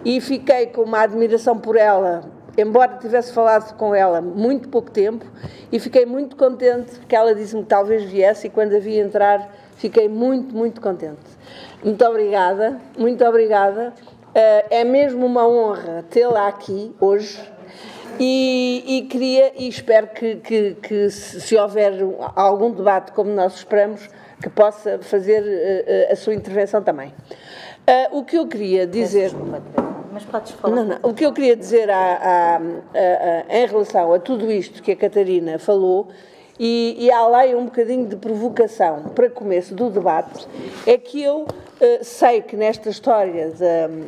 e fiquei com uma admiração por ela, embora tivesse falado com ela muito pouco tempo, e fiquei muito contente, porque ela disse-me que talvez viesse, e quando a vi entrar, fiquei muito, muito contente. Muito obrigada, muito obrigada. É mesmo uma honra tê-la aqui hoje e queria e espero que se houver algum debate como nós esperamos, que possa fazer a sua intervenção também. O que eu queria dizer... Mas podes falar. Não. O que eu queria dizer em relação a tudo isto que a Catarina falou, e além um bocadinho de provocação para começo do debate, é que eu sei que nesta história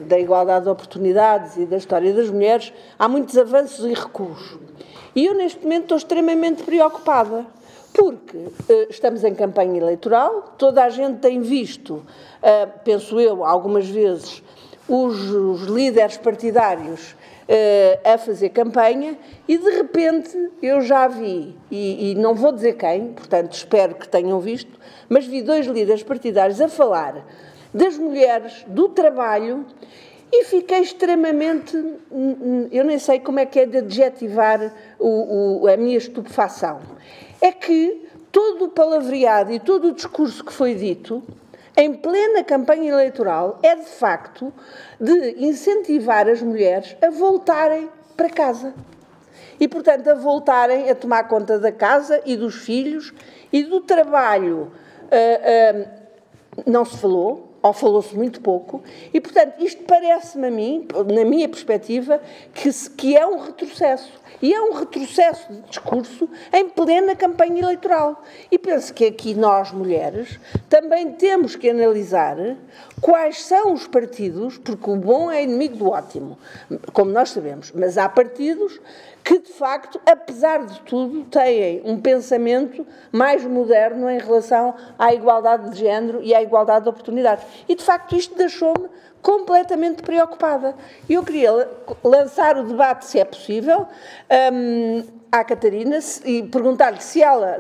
da igualdade de oportunidades e da história das mulheres há muitos avanços e recuos. E eu neste momento estou extremamente preocupada, porque estamos em campanha eleitoral, toda a gente tem visto, penso eu, algumas vezes, os líderes partidários a fazer campanha e, de repente, eu já vi, e não vou dizer quem, portanto, espero que tenham visto, mas vi 2 líderes partidários a falar das mulheres, do trabalho, e fiquei extremamente... Eu nem sei como é que é de adjetivar a minha estupefação. É que todo o palavreado e todo o discurso que foi dito em plena campanha eleitoral é, de facto, de incentivar as mulheres a voltarem para casa. E, portanto, a voltarem a tomar conta da casa e dos filhos e do trabalho. Não se falou, ou falou-se muito pouco, e, portanto, isto parece-me a mim, na minha perspectiva, que é um retrocesso. E é um retrocesso de discurso em plena campanha eleitoral. E penso que aqui nós, mulheres, também temos que analisar quais são os partidos, porque o bom é inimigo do ótimo, como nós sabemos, mas há partidos que, de facto, apesar de tudo, têm um pensamento mais moderno em relação à igualdade de género e à igualdade de oportunidades. E, de facto, isto deixou-me completamente preocupada. Eu queria lançar o debate, se é possível, à Catarina e perguntar-lhe se ela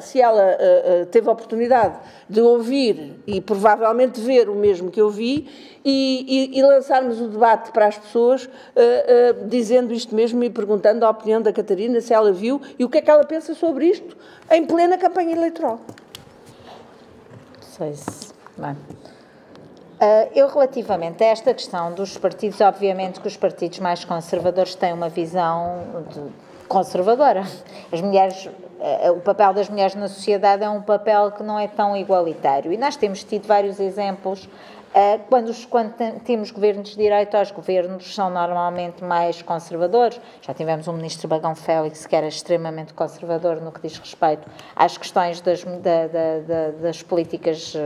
teve a oportunidade de ouvir e provavelmente ver o mesmo que eu vi e lançarmos o debate para as pessoas dizendo isto mesmo e perguntando a opinião da Catarina, se ela viu e o que é que ela pensa sobre isto em plena campanha eleitoral. Sei se... Bem. Eu, relativamente a esta questão dos partidos, obviamente que os partidos mais conservadores têm uma visão conservadora. As mulheres, o papel das mulheres na sociedade é um papel que não é tão igualitário. E nós temos tido vários exemplos. Quando temos governos de direita, os governos são normalmente mais conservadores. Já tivemos um ministro Bagão Félix que era extremamente conservador no que diz respeito às questões das políticas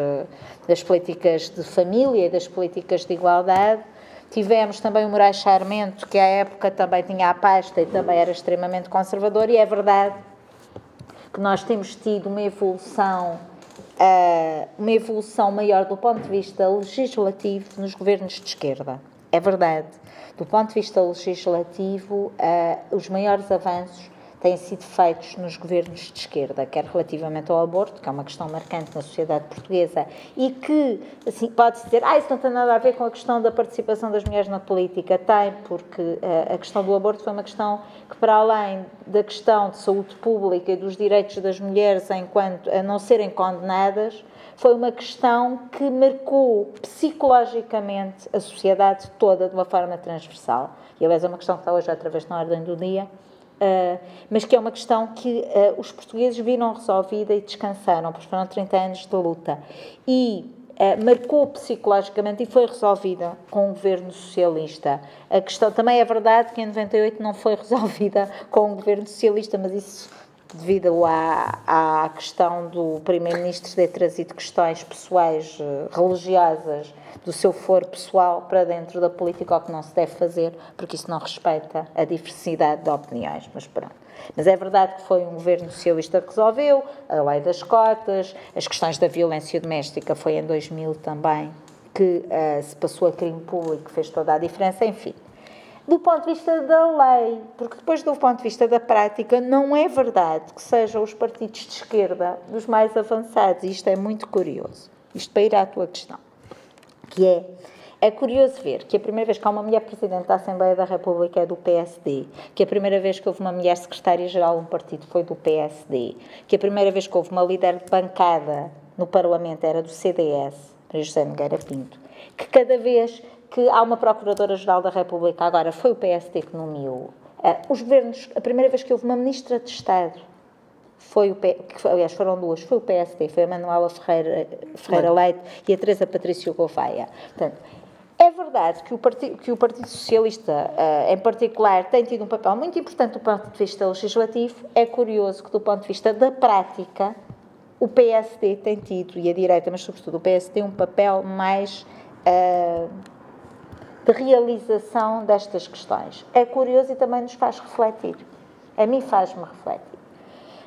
de família e das políticas de igualdade. Tivemos também o Moraes Sarmento, que à época também tinha a pasta e também era extremamente conservador, e é verdade que nós temos tido uma evolução maior do ponto de vista legislativo nos governos de esquerda. É verdade. Do ponto de vista legislativo, os maiores avanços têm sido feitos nos governos de esquerda, quer relativamente ao aborto, que é uma questão marcante na sociedade portuguesa, e que, assim, pode-se dizer, isso não tem nada a ver com a questão da participação das mulheres na política. Tem, porque a questão do aborto foi uma questão que, para além da questão de saúde pública e dos direitos das mulheres enquanto a não serem condenadas, foi uma questão que marcou psicologicamente a sociedade toda de uma forma transversal. E, aliás, é uma questão que está hoje outra vez na ordem do dia, mas que é uma questão que os portugueses viram resolvida e descansaram, porque foram 30 anos de luta. E marcou psicologicamente e foi resolvida com o governo socialista. A questão também é verdade que em 98 não foi resolvida com o governo socialista, mas isso devido à questão do primeiro-ministro ter trazido questões pessoais, religiosas, do seu foro pessoal para dentro da política, o que não se deve fazer, porque isso não respeita a diversidade de opiniões, mas pronto. Mas é verdade que foi um governo socialista que resolveu, a lei das cotas, as questões da violência doméstica foi em 2000 também, que se passou a crime público, fez toda a diferença, enfim. Do ponto de vista da lei, porque depois do ponto de vista da prática, não é verdade que sejam os partidos de esquerda dos mais avançados, e isto é muito curioso. Isto para ir à tua questão, que é curioso ver que a primeira vez que há uma mulher Presidente da Assembleia da República é do PSD, que a primeira vez que houve uma mulher Secretária-Geral de um partido foi do PSD, que a primeira vez que houve uma líder de bancada no Parlamento era do CDS, José Nogueira Pinto, que cada vez que há uma Procuradora-Geral da República, agora foi o PSD que nomeou, os governos, a primeira vez que houve uma Ministra de Estado, aliás, foram duas, foi o PSD, foi a Manuela Ferreira Leite e a Teresa Patrício Gouveia. Portanto, é verdade que o Partido Socialista, em particular, tem tido um papel muito importante do ponto de vista legislativo. É curioso que, do ponto de vista da prática, o PSD tem tido, e a direita, mas sobretudo o PSD, tem um papel mais de realização destas questões. É curioso e também nos faz refletir. A mim faz-me refletir.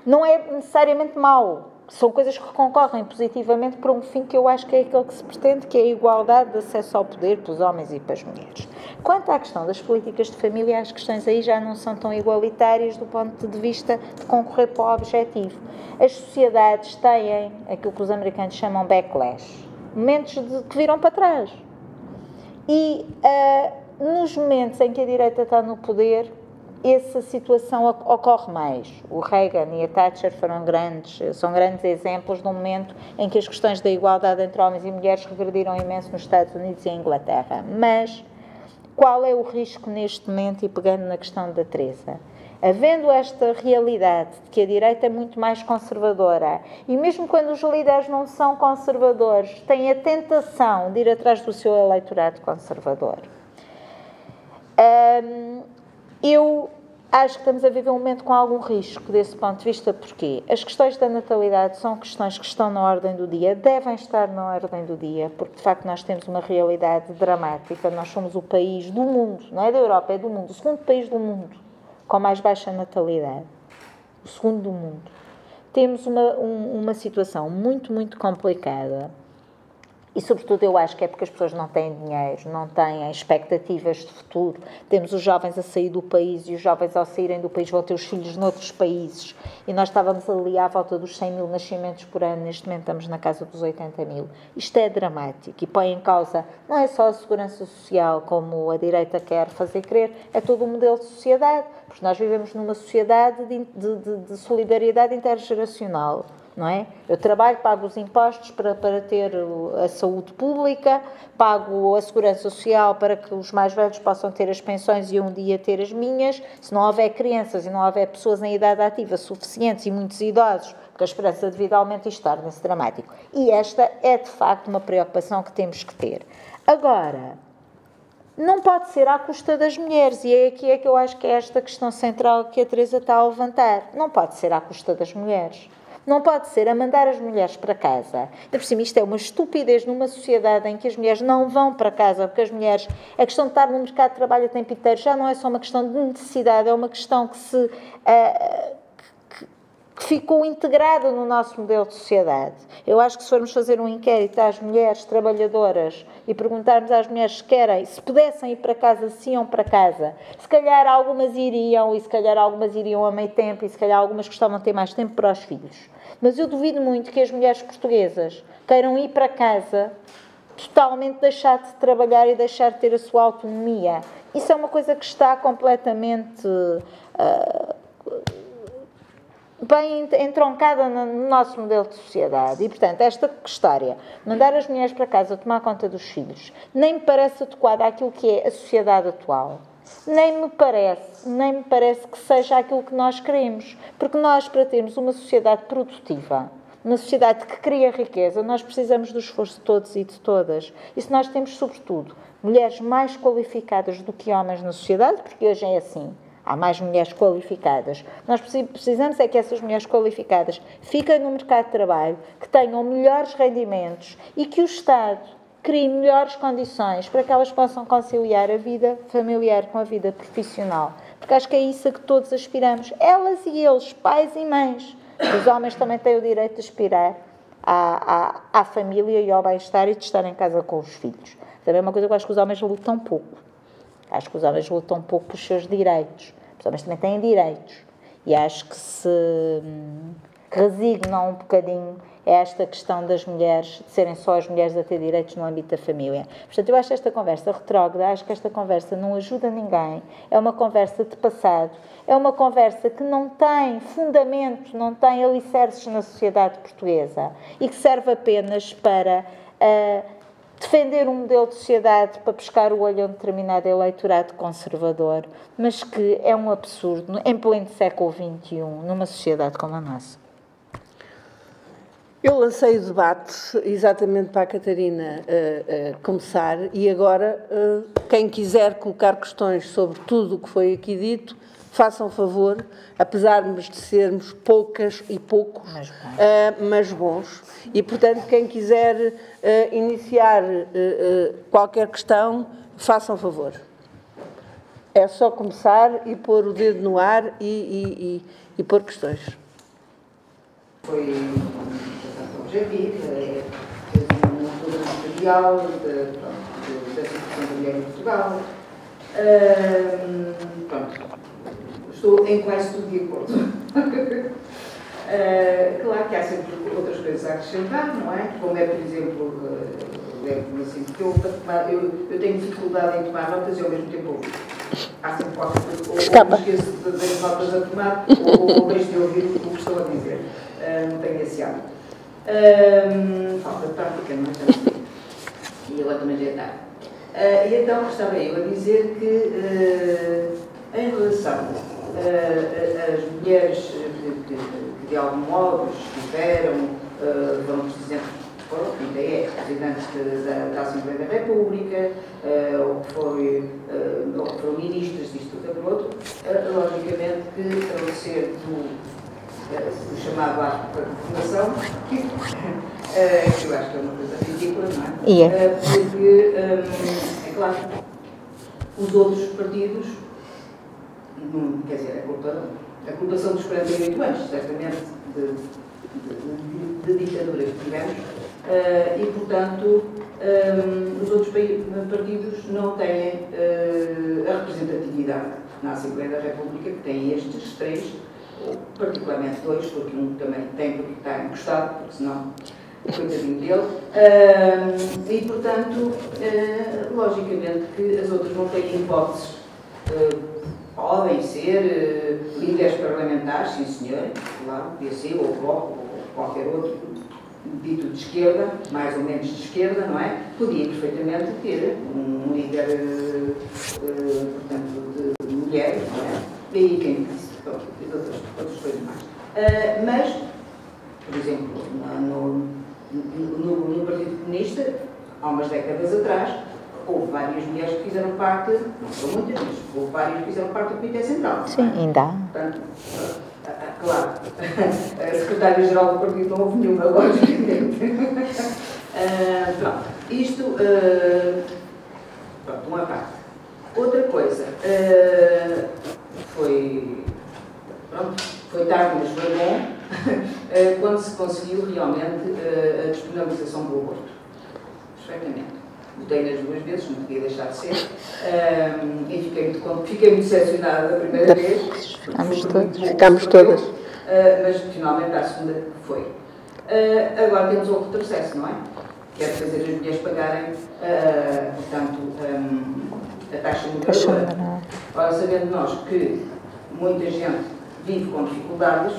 Não é necessariamente mau. São coisas que concorrem positivamente para um fim que eu acho que é aquele que se pretende, que é a igualdade de acesso ao poder pelos homens e para as mulheres. Quanto à questão das políticas de família, as questões aí já não são tão igualitárias do ponto de vista de concorrer para o objetivo. As sociedades têm aquilo que os americanos chamam backlash, momentos que viram para trás. E nos momentos em que a direita está no poder, essa situação ocorre mais. O Reagan e a Thatcher são grandes exemplos de um momento em que as questões da igualdade entre homens e mulheres regrediram imenso nos Estados Unidos e em Inglaterra. Mas qual é o risco neste momento, e pegando na questão da Teresa? Havendo esta realidade de que a direita é muito mais conservadora, e mesmo quando os líderes não são conservadores, têm a tentação de ir atrás do seu eleitorado conservador. Eu acho que estamos a viver um momento com algum risco desse ponto de vista, porque as questões da natalidade são questões que estão na ordem do dia, devem estar na ordem do dia, porque de facto nós temos uma realidade dramática. Nós somos o país do mundo, não é da Europa, é do mundo, o segundo país do mundo com mais baixa natalidade, o segundo do mundo. Temos uma situação muito, muito complicada. E, sobretudo, eu acho que é porque as pessoas não têm dinheiro, não têm expectativas de futuro. Temos os jovens a sair do país e os jovens, ao saírem do país, vão ter os filhos noutros países. E nós estávamos ali à volta dos 100 mil nascimentos por ano, neste momento estamos na casa dos 80 mil. Isto é dramático e põe em causa não é só a segurança social, como a direita quer fazer crer, é todo o modelo de sociedade. Porque nós vivemos numa sociedade de solidariedade intergeracional. Não é? Eu trabalho, pago os impostos para ter a saúde pública, pago a segurança social para que os mais velhos possam ter as pensões e um dia ter as minhas. Se não houver crianças e não houver pessoas em idade ativa suficientes e muitos idosos, porque a esperança de vida aumenta, isto torna-se dramático. E esta é, de facto, uma preocupação que temos que ter. Agora, não pode ser à custa das mulheres, e é aqui que eu acho que é esta questão central que a Teresa está a levantar. Não pode ser à custa das mulheres. Não pode ser a mandar as mulheres para casa. Por cima, isto é uma estupidez numa sociedade em que as mulheres não vão para casa, porque as mulheres, a questão de estar no mercado de trabalho o tempo inteiro já não é só uma questão de necessidade, é uma questão que ficou integrada no nosso modelo de sociedade. Eu acho que se formos fazer um inquérito às mulheres trabalhadoras e perguntarmos às mulheres se querem, se pudessem ir para casa, se iam para casa, se calhar algumas iriam, e se calhar algumas iriam a meio tempo, e se calhar algumas gostavam de ter mais tempo para os filhos. Mas eu duvido muito que as mulheres portuguesas queiram ir para casa totalmente deixar de trabalhar e deixar de ter a sua autonomia. Isso é uma coisa que está completamente bem entroncada no nosso modelo de sociedade. E, portanto, esta história, mandar as mulheres para casa tomar conta dos filhos, nem me parece adequada àquilo que é a sociedade atual. Nem me parece que seja aquilo que nós queremos. Porque nós, para termos uma sociedade produtiva, uma sociedade que cria riqueza, nós precisamos do esforço de todos e de todas. E se nós temos, sobretudo, mulheres mais qualificadas do que homens na sociedade, porque hoje é assim, há mais mulheres qualificadas. Nós precisamos é que essas mulheres qualificadas fiquem no mercado de trabalho, que tenham melhores rendimentos e que o Estado crie melhores condições para que elas possam conciliar a vida familiar com a vida profissional. porque acho que é isso a que todos aspiramos, elas e eles, pais e mães. Os homens também têm o direito de aspirar à família e ao bem-estar e de estar em casa com os filhos. Também é uma coisa que eu acho que os homens lutam pouco. Acho que os homens lutam pouco pelos seus direitos. Os homens também têm direitos. E acho que se resignam um bocadinho a esta questão das mulheres, de serem só as mulheres a ter direitos no âmbito da família. Portanto, eu acho esta conversa retrógrada, acho que esta conversa não ajuda ninguém, é uma conversa de passado, é uma conversa que não tem fundamento, não tem alicerces na sociedade portuguesa e que serve apenas para defender um modelo de sociedade para pescar o olho a um determinado eleitorado conservador, mas que é um absurdo em pleno século XXI, numa sociedade como a nossa. Eu lancei o debate exatamente para a Catarina começar e agora quem quiser colocar questões sobre tudo o que foi aqui dito, façam favor, apesar de sermos poucas e poucos, mas bons. E, portanto, quem quiser iniciar qualquer questão, façam favor. É só começar e pôr o dedo no ar e pôr questões. Foi uma manifestação objetiva, fez um estudo material da situação da mulher em Portugal. Pronto. Estou em quase tudo de acordo. Claro que há sempre outras coisas a acrescentar, não é? Como é, por exemplo, lembro-me assim, porque eu tenho dificuldade em tomar notas e ao mesmo tempo ouvir. Há sempre qualquer coisa, ou me esqueço das notas a tomar, ou deixo de ouvir o que estou a dizer. Não tenho esse hábito. Falta de prática, não é? E agora também já é tarde. E então estava eu a dizer que, em relação às mulheres que de algum modo estiveram, foram presidentes, ainda é presidente da Assembleia da República, ou que foram ministros, isto tudo aquilo outro, logicamente que ao ser do chamado ato de formação, que eu acho que é uma coisa ridícula, não é? Porque, é claro, os outros partidos, quer dizer, a culpa são dos 48 anos, certamente, de ditadura que tivemos, e, portanto, os outros partidos não têm a representatividade na Assembleia da República que têm estes três, particularmente dois, porque um também tem porque está encostado, porque senão coitadinho dele, e portanto, logicamente que as outras não têm hipóteses, podem ser líderes parlamentares, sim senhor, claro, PC ou Bloco ou qualquer outro dito de esquerda, mais ou menos de esquerda, não é? Podia perfeitamente ter um líder, portanto, de mulheres, não é? E quem disse, outras coisas mais. Mas, por exemplo, no Partido Comunista, há umas décadas atrás, houve várias mulheres que fizeram parte, não são muitas, mas houve várias que fizeram parte do Comitê Central. Sim, ainda há. Portanto, claro, a Secretária-Geral do Partido não houve nenhuma, logicamente. Pronto, isto, pronto, uma parte. Outra coisa, foi tarde, mas foi bom, quando se conseguiu realmente a despenalização do aborto. Perfeitamente. Votei nas duas vezes, não podia deixar de ser, e fiquei muito decepcionada da primeira vez. Ficámos todas. Mas finalmente à segunda foi. Agora temos outro retrocesso, não é? Que é fazer as mulheres pagarem, portanto, a taxa moderadora. Ora, sabendo nós que muita gente vive com dificuldades,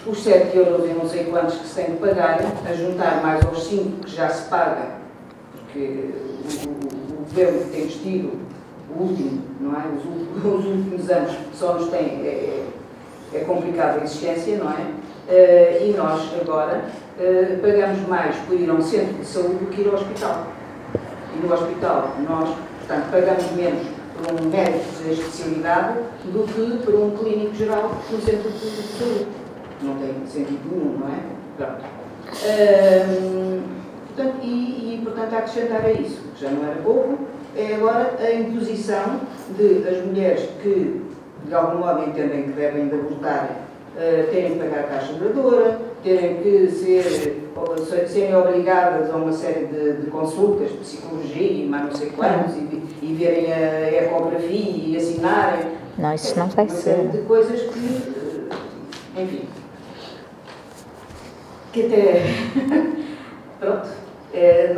os 7 euros e não sei quantos que se tem de pagar, a juntar mais aos 5 que já se paga, porque o governo que temos tido, o último, não é? Os últimos anos só nos tem, é complicada a existência, não é? E nós agora pagamos mais por ir a um centro de saúde do que ir ao hospital. E no hospital nós, portanto, pagamos menos por um médico de especialidade do que por um clínico geral no centro de saúde. Não tem sentido nenhum, não é? Pronto. Portanto, portanto, a acrescentar a isso, que já não era pouco, é agora a imposição de as mulheres que, de algum modo, entendem que devem de abortar, terem que pagar a taxa moderadora, terem que serem obrigadas a uma série de consultas de psicologia e mais não sei quantos, e verem a ecografia e assinarem. Não, isso não vai uma ser. série de coisas que, enfim, que até, pronto,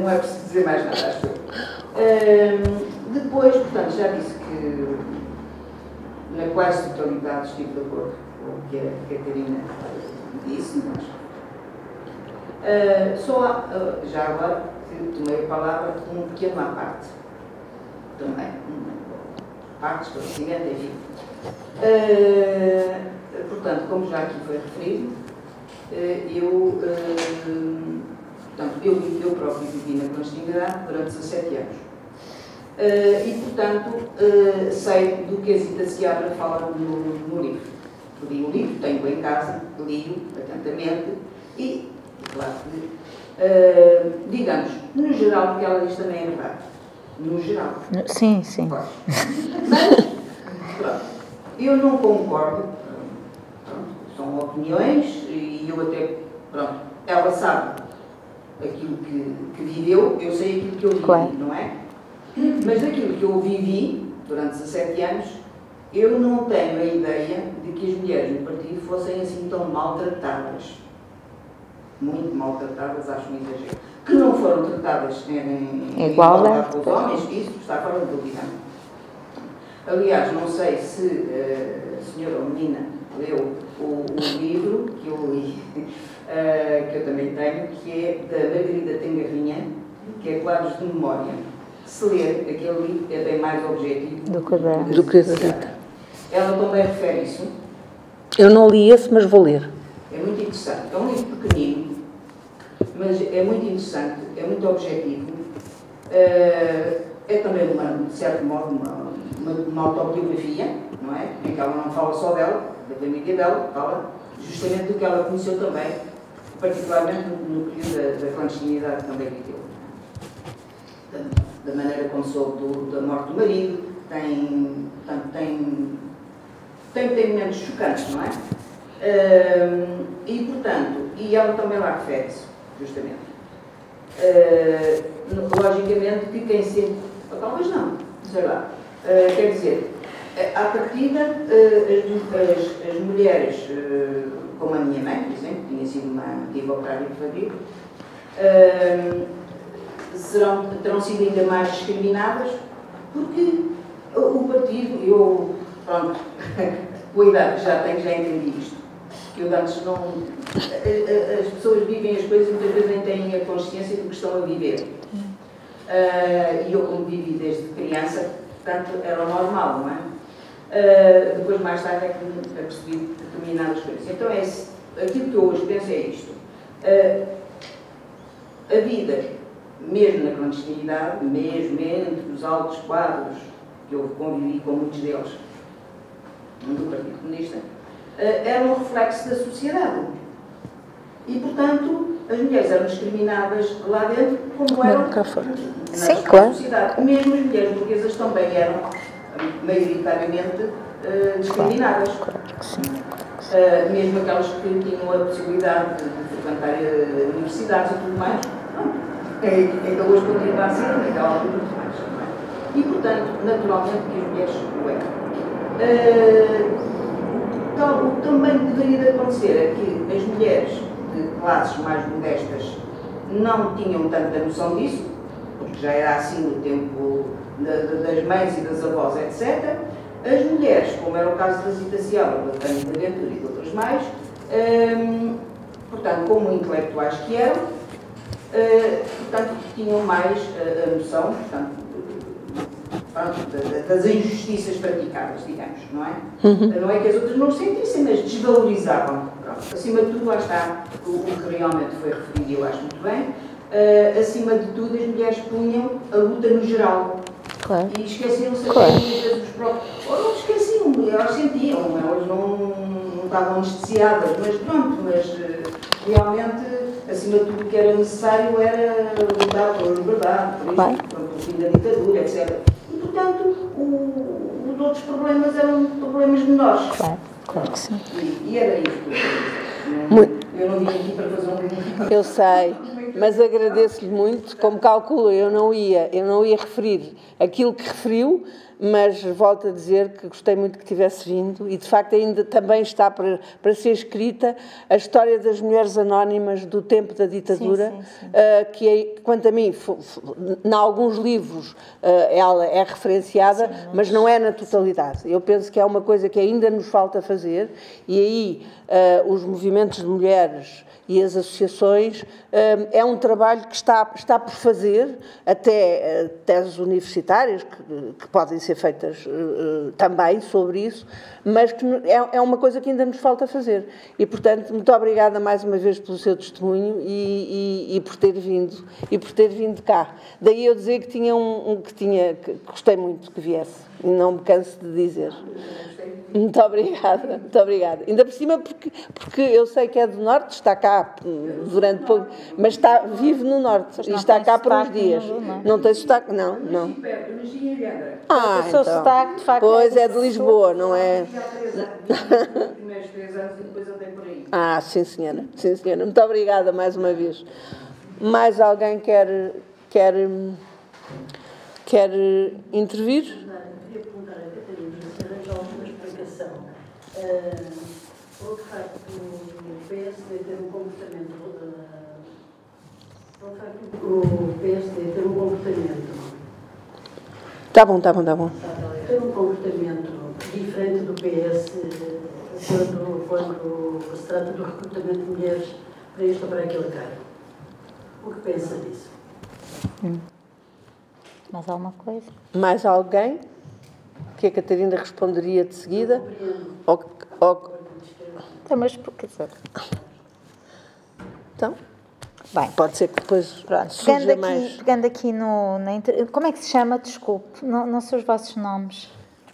não é preciso dizer mais nada, acho eu. Depois, portanto, já disse que na quase totalidade estive de acordo com o que a Catarina disse, mas só já agora que tomei a palavra um pequeno à parte também, parte, esclarecimento, enfim. Portanto, como já aqui foi referido, eu próprio vivi na clandestinidade durante 17 anos. E, portanto, sei do que a Zita Seabra fala no livro. Li o livro, tenho-o em casa, li-o atentamente e, claro que, digamos, no geral, o que ela diz também é verdade. No geral. Sim, sim. Mas, pronto, eu não concordo, pronto, são opiniões e eu até, pronto, ela sabe aquilo que viveu, eu sei aquilo que eu vivi, claro. Não é? Mas daquilo que eu vivi durante 17 anos, eu não tenho a ideia de que as mulheres no partido fossem assim tão maltratadas. Muito maltratadas, acho um exagero. Que não foram tratadas em igualdade com os homens, isso está fora de dúvida. Aliás, não sei se a senhora ou menina leu o livro que eu li, que eu também tenho, que é da Margarida Tengarrinha, que é Quadros de Memória. Se ler aquele livro é bem mais objetivo do que a Zita. Ela também refere isso. Eu não li esse, mas vou ler. É muito interessante. É um livro pequenino, mas é muito interessante, é muito objetivo. É também, de certo modo, uma autobiografia, não é? Em que ela não fala só dela, da família dela, fala justamente do que ela conheceu também, particularmente no período da clandestinidade que também viveu. Da maneira como soube da morte do marido, tem momentos chocantes, não é? E, portanto, e ela também lá refere isso, justamente. Logicamente que quem sente, talvez não, sei lá, quer dizer, à partida, as mulheres, como a minha mãe, por exemplo, tinha sido uma antiga operária infantil, terão sido ainda mais discriminadas, porque o partido, eu, pronto, com a idade que já tenho, já entendi isto, que eu antes não... As pessoas vivem as coisas e muitas vezes nem têm a consciência do que estão a viver. E eu, como vivi desde criança, portanto, era normal, não é? Depois, mais tarde, é que me apercebi determinadas coisas. Então, aquilo que eu hoje penso é isto. A vida, mesmo na clandestinidade, mesmo entre os altos quadros, que eu convivi com muitos deles, do Partido Comunista, era um reflexo da sociedade. E, portanto, as mulheres eram discriminadas lá dentro como eram cá fora. Sim, claro. Sociedade. Mesmo as mulheres burguesas também eram, maioritariamente, discriminadas. Claro que sim. Mesmo aquelas que tinham a possibilidade de frequentar universidades e tudo mais, ainda hoje continua a ser, naquela altura muito mais. E, portanto, naturalmente, que as mulheres o eram. O que também deveria acontecer é que as mulheres de classes mais modestas não tinham tanta noção disso, porque já era assim no tempo das mães e das avós, etc. As mulheres, como era o caso da Zita Seabra, da Tânia de Ventura e de outras mais, portanto, como intelectuais que eram, portanto, tinham mais a noção, portanto, das injustiças praticadas, digamos, não é? Não é que as outras não sentissem, mas desvalorizavam. Pronto. Acima de tudo, lá está o que realmente foi referido, eu acho muito bem. Acima de tudo, as mulheres punham a luta no geral. Claro. E esqueciam-se Claro. dos próprios. Ou não esqueciam, elas sentiam, elas não estavam anestesiadas, mas pronto, realmente, acima de tudo o que era necessário era lutar pela liberdade, por isso, pelo fim da ditadura, etc. E, portanto, os outros problemas eram problemas menores. Claro que sim. E era isso. Eu não vim aqui para fazer um... Eu sei, mas agradeço-lhe muito. Como calculo, eu não ia referir aquilo que referiu, mas volto a dizer que gostei muito que tivesse vindo e, de facto, ainda também está para ser escrita a história das mulheres anónimas do tempo da ditadura, sim. Que, quanto a mim, em alguns livros ela é referenciada, sim, mas não é na totalidade. Eu penso que é uma coisa que ainda nos falta fazer e aí os movimentos de mulheres e as associações, é um trabalho que está por fazer, até teses universitárias, que podem ser feitas também sobre isso, mas que é uma coisa que ainda nos falta fazer. E, portanto, muito obrigada mais uma vez pelo seu testemunho e por ter vindo cá. Daí eu dizer que que gostei muito que viesse, e não me canso de dizer. Muito obrigada, muito obrigada. Ainda por cima porque eu sei que é do Norte, está cá durante pouco, mas vive no Norte e está cá por uns dias. Não tem sotaque? Não. O seu sotaque, de facto, pois é de Lisboa, não é? Ah, sim senhora, sim senhora. Muito obrigada mais uma vez. Mais alguém quer intervir? Queria perguntar a Catarina se arranjou alguma explicação pelo facto do PSD ter um comportamento Tá bom. Ter um comportamento diferente do PS quando se trata do recrutamento de mulheres para isto ou para aquele cargo. O que pensa disso? Mais alguma coisa? Mais alguém? Que a Catarina responderia de seguida? Então, mas por que dizer? Então, bem, pode ser que depois surja mais... Pegando aqui como é que se chama? Desculpe, não sei os vossos nomes.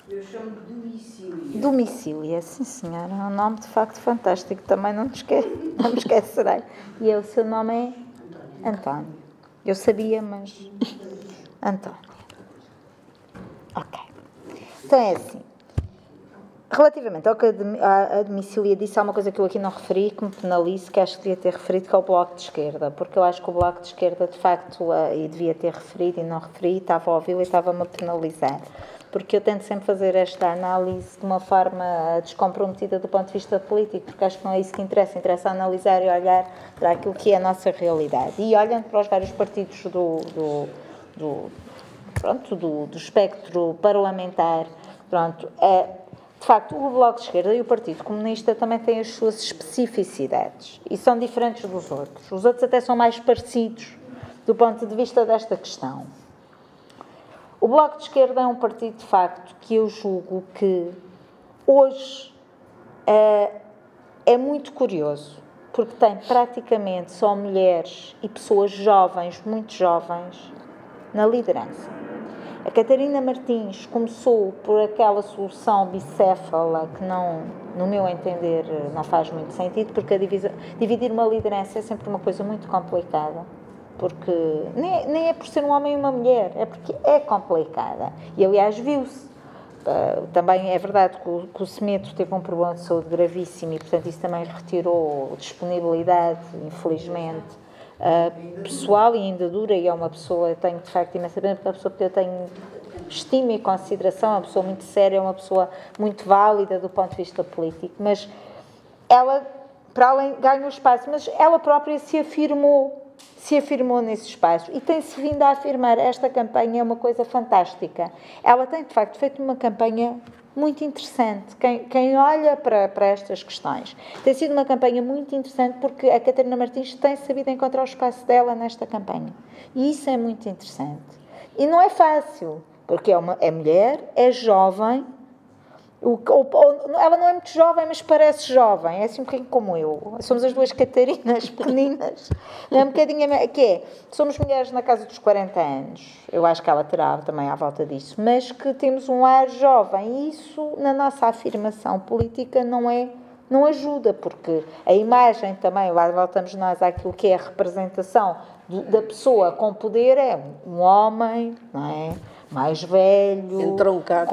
Eu chamo de Domicília. Domicília, sim senhora, é um nome de facto fantástico, também não me esquecerei. E o seu nome é António. Eu sabia, mas... António. Ok. Então é assim. Relativamente ao que a Domicília disse, há uma coisa que eu aqui não referi, que me penalizo, que acho que devia ter referido, que é o Bloco de Esquerda, porque eu acho que o Bloco de Esquerda, de facto, e devia ter referido e não referi, estava a ouvi-lo e estava-me a penalizar. Porque eu tento sempre fazer esta análise de uma forma descomprometida do ponto de vista político, porque acho que não é isso que interessa analisar e olhar para aquilo que é a nossa realidade. E olhando para os vários partidos do espectro parlamentar, de facto, o Bloco de Esquerda e o Partido Comunista também têm as suas especificidades e são diferentes dos outros. Os outros até são mais parecidos do ponto de vista desta questão. O Bloco de Esquerda é um partido, de facto, que eu julgo que hoje é muito curioso, porque tem praticamente só mulheres e pessoas jovens, muito jovens, na liderança. A Catarina Martins começou por aquela solução bicéfala que não, no meu entender, não faz muito sentido, porque dividir uma liderança é sempre uma coisa muito complicada, porque nem é por ser um homem e uma mulher, é porque é complicada. E, aliás, viu-se. Também é verdade que o Semedo teve um problema de saúde gravíssimo e, portanto, isso também retirou disponibilidade, infelizmente, pessoal, e ainda dura, e é uma pessoa, eu tenho de facto imensa pena, porque é uma pessoa que eu tenho estima e consideração, é uma pessoa muito séria, é uma pessoa muito válida do ponto de vista político, mas ela, para além, ganhou espaço, mas ela própria se afirmou nesse espaço e tem-se vindo a afirmar. Esta campanha é uma coisa fantástica. Ela tem, de facto, feito uma campanha muito interessante. Quem olha para estas questões, tem sido uma campanha muito interessante, porque a Catarina Martins tem sabido encontrar o espaço dela nesta campanha. E isso é muito interessante. E não é fácil, porque é mulher, é jovem. Ela não é muito jovem, mas parece jovem. É assim um bocadinho como eu. Somos as duas Catarinas pequeninas. É um bocadinho somos mulheres na casa dos 40 anos. Eu acho que ela terá também à volta disso. Mas que temos um ar jovem. E isso, na nossa afirmação política, não é não ajuda, porque a imagem também, lá voltamos nós àquilo que é a representação da pessoa com poder, é um homem, não é? Mais velho, entroncado.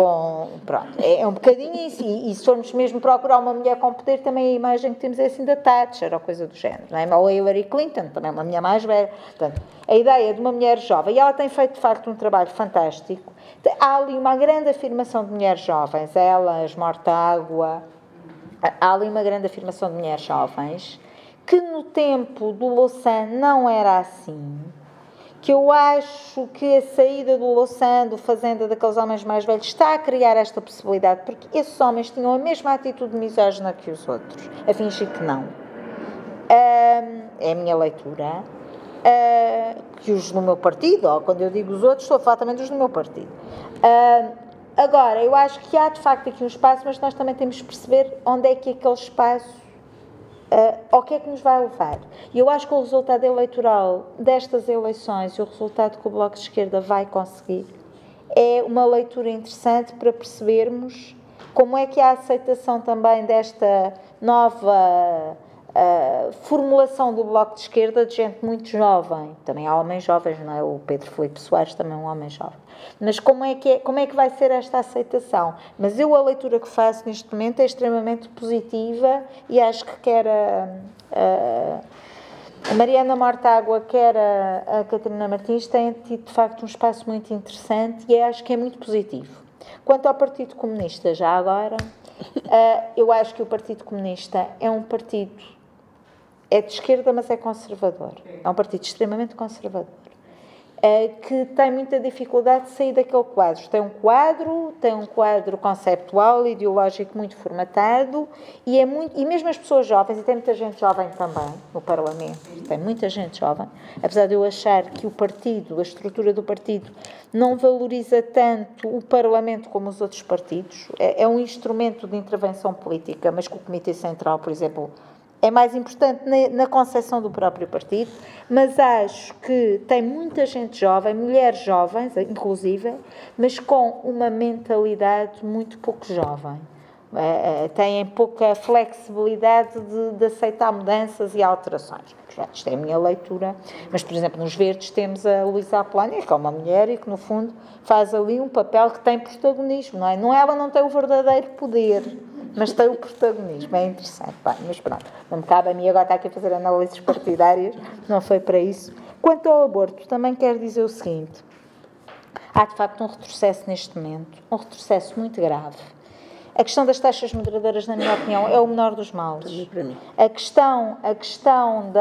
Pronto, é um bocadinho isso, e se formos mesmo procurar uma mulher com poder, também a imagem que temos é assim da Thatcher, ou coisa do género, não é? Ou a Hillary Clinton, também é uma mulher mais velha. Portanto, a ideia de uma mulher jovem, e ela tem feito de facto um trabalho fantástico, há ali uma grande afirmação de mulheres jovens, elas, Mortágua, há ali uma grande afirmação de mulheres jovens, que no tempo do Louçã não era assim, que eu acho que a saída do Louçã, do Fazenda, daqueles homens mais velhos, está a criar esta possibilidade, porque esses homens tinham a mesma atitude misógina que os outros, a fingir que não. É a minha leitura. Que os do meu partido, ou quando eu digo os outros, estou a falar também dos do meu partido. Agora, eu acho que há de facto aqui um espaço, mas nós também temos de perceber onde é que aquele espaço, ao que é que nos vai levar. E eu acho que o resultado eleitoral destas eleições e o resultado que o Bloco de Esquerda vai conseguir é uma leitura interessante para percebermos como é que a aceitação também desta nova formulação do Bloco de Esquerda de gente muito jovem. Também há homens jovens, não é? O Pedro Filipe Soares também é um homem jovem. Mas como é que vai ser esta aceitação? Mas a leitura que faço neste momento é extremamente positiva e acho que quer a Mariana Mortágua, quer a Catarina Martins têm tido de facto um espaço muito interessante e acho que é muito positivo. Quanto ao Partido Comunista, já agora, eu acho que o Partido Comunista é um partido, é de esquerda, mas é conservador. É um partido extremamente conservador, que tem muita dificuldade de sair daquele quadro. Tem um quadro conceptual, ideológico muito formatado, e mesmo as pessoas jovens, e tem muita gente jovem também no Parlamento, tem muita gente jovem, apesar de eu achar que o partido, a estrutura do partido, não valoriza tanto o Parlamento como os outros partidos. É um instrumento de intervenção política, mas que o Comitê Central, por exemplo, é mais importante na concepção do próprio partido, mas acho que tem muita gente jovem, mulheres jovens, inclusive, mas com uma mentalidade muito pouco jovem. Têm pouca flexibilidade de aceitar mudanças e alterações. Portanto, isto é a minha leitura. Mas, por exemplo, nos Verdes temos a Luísa Apolónia, que é uma mulher e que, no fundo, faz ali um papel que tem protagonismo, não é? Ela não tem o verdadeiro poder, mas tem o protagonismo. É interessante. Bem, mas pronto, não me cabe a mim agora estar aqui a fazer análises partidárias, não foi para isso. Quanto ao aborto, também quero dizer o seguinte: há, de facto, um retrocesso neste momento, um retrocesso muito grave. A questão das taxas moderadoras, na minha opinião, é o menor dos males. A questão a questão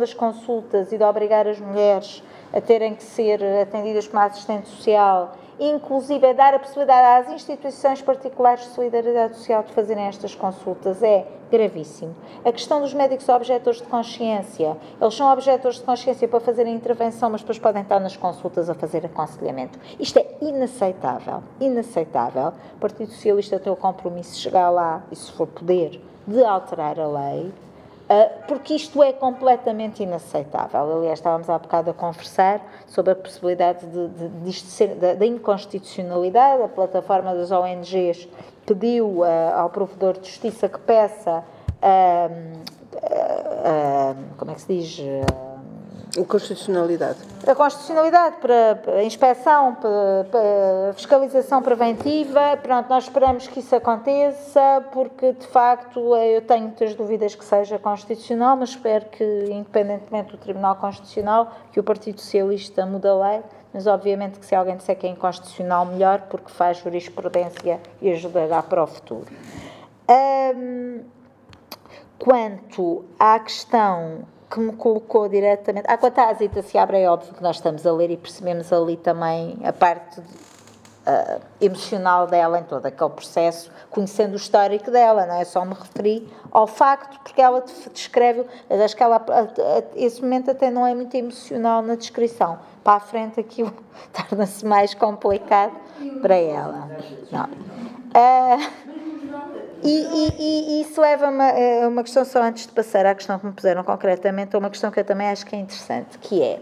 das consultas e de obrigar as mulheres a terem que ser atendidas por uma assistente social, inclusive a dar a possibilidade às instituições particulares de solidariedade social de fazerem estas consultas, é gravíssimo. A questão dos médicos objetores de consciência, eles são objetores de consciência para fazerem intervenção, mas depois podem estar nas consultas a fazer aconselhamento. Isto é inaceitável, inaceitável. O Partido Socialista tem o compromisso de chegar lá, e se for poder, de alterar a lei, porque isto é completamente inaceitável. Aliás, estávamos há bocado a conversar sobre a possibilidade disto ser, da inconstitucionalidade. A plataforma das ONGs pediu ao Provedor de Justiça que peça como é que se diz? A constitucionalidade. A constitucionalidade para a inspeção, para a fiscalização preventiva. Pronto, nós esperamos que isso aconteça, porque de facto eu tenho muitas dúvidas que seja constitucional, mas espero que, independentemente do Tribunal Constitucional, que o Partido Socialista mude a lei, mas obviamente que se alguém disser que é inconstitucional, melhor, porque faz jurisprudência e ajudará para o futuro. Quanto à questão que me colocou diretamente... Quanto à Zita Seabra, é óbvio que nós estamos a ler e percebemos ali também a parte emocional dela em todo aquele processo, conhecendo o histórico dela, não é? Só me referi ao facto, porque ela descreve, mas acho que ela, esse momento até não é muito emocional na descrição. Para a frente aquilo torna-se mais complicado para ela. Não. E isso leva-me a uma questão, só antes de passar à questão que me puseram concretamente, a uma questão que eu também acho que é interessante, que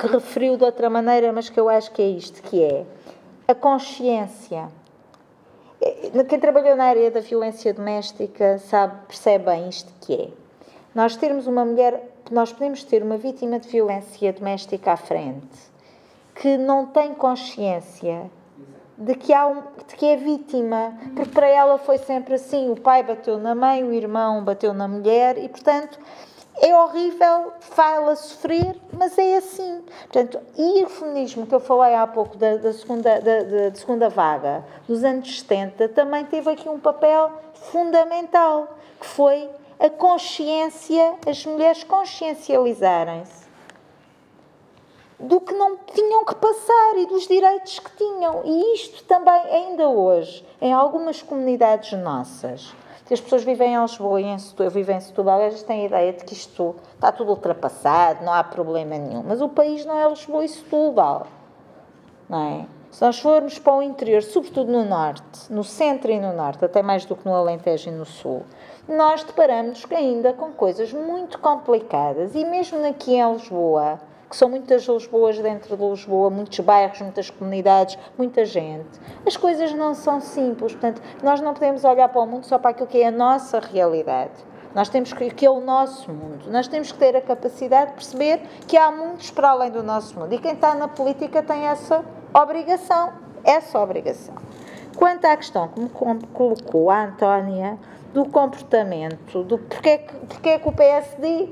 referiu de outra maneira, mas que eu acho que é isto, que é a consciência. Quem trabalhou na área da violência doméstica percebe bem isto que é. Nós termos uma mulher, nós podemos ter uma vítima de violência doméstica à frente que não tem consciência de que é vítima, porque para ela foi sempre assim, o pai bateu na mãe, o irmão bateu na mulher e, portanto, é horrível, faz-la sofrer, mas é assim. Portanto, e o feminismo que eu falei há pouco da segunda vaga dos anos 70 também teve aqui um papel fundamental, que foi a consciência, as mulheres consciencializarem-se do que não tinham que passar e dos direitos que tinham. E isto também, ainda hoje, em algumas comunidades nossas, que as pessoas vivem em Lisboa e vivem em Setúbal, elas têm a ideia de que isto está tudo ultrapassado, não há problema nenhum. Mas o país não é Lisboa e Setúbal, não é? Se nós formos para o interior, sobretudo no norte, no centro e no norte, até mais do que no Alentejo e no sul, nós deparamos ainda com coisas muito complicadas. E mesmo aqui em Lisboa, que são muitas Lisboas dentro de Lisboa, muitos bairros, muitas comunidades, muita gente, as coisas não são simples. Portanto, nós não podemos olhar para o mundo só para aquilo que é a nossa realidade. Nós temos que é o nosso mundo. Nós temos que ter a capacidade de perceber que há mundos para além do nosso mundo. E quem está na política tem essa obrigação. Quanto à questão que me colocou a Antónia, do comportamento, do porque é que o PSD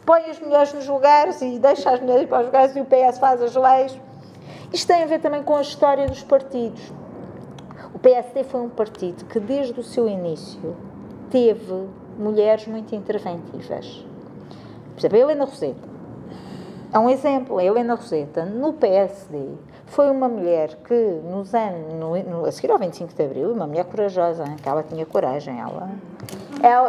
põe as mulheres nos lugares e deixa as mulheres ir para os lugares e o PS faz as leis. Isto tem a ver também com a história dos partidos. O PSD foi um partido que, desde o seu início, teve mulheres muito interventivas. Por exemplo, a Helena Roseta. É um exemplo. A Helena Roseta, no PSD, foi uma mulher que, nos anos, a seguir ao 25 de Abril, uma mulher corajosa, que ela tinha coragem, ela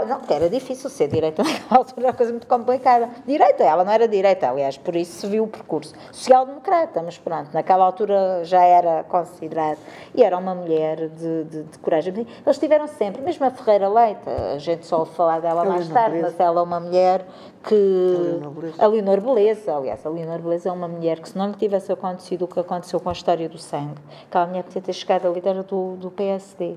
não, era difícil ser direita naquela altura, era uma coisa muito complicada. Direita, ela não era direita, aliás, por isso se viu o percurso. Social-democrata, mas pronto, naquela altura já era considerado. E era uma mulher de coragem. Eles tiveram sempre, mesmo a Ferreira Leite, a gente só ouve falar dela mais tarde, mas ela é uma mulher que... A Leonor Beleza, aliás, a Leonor Beleza é uma mulher que, se não lhe tivesse acontecido o que aconteceu com a história do sangue, aquela mulher podia ter chegado a líder do PSD.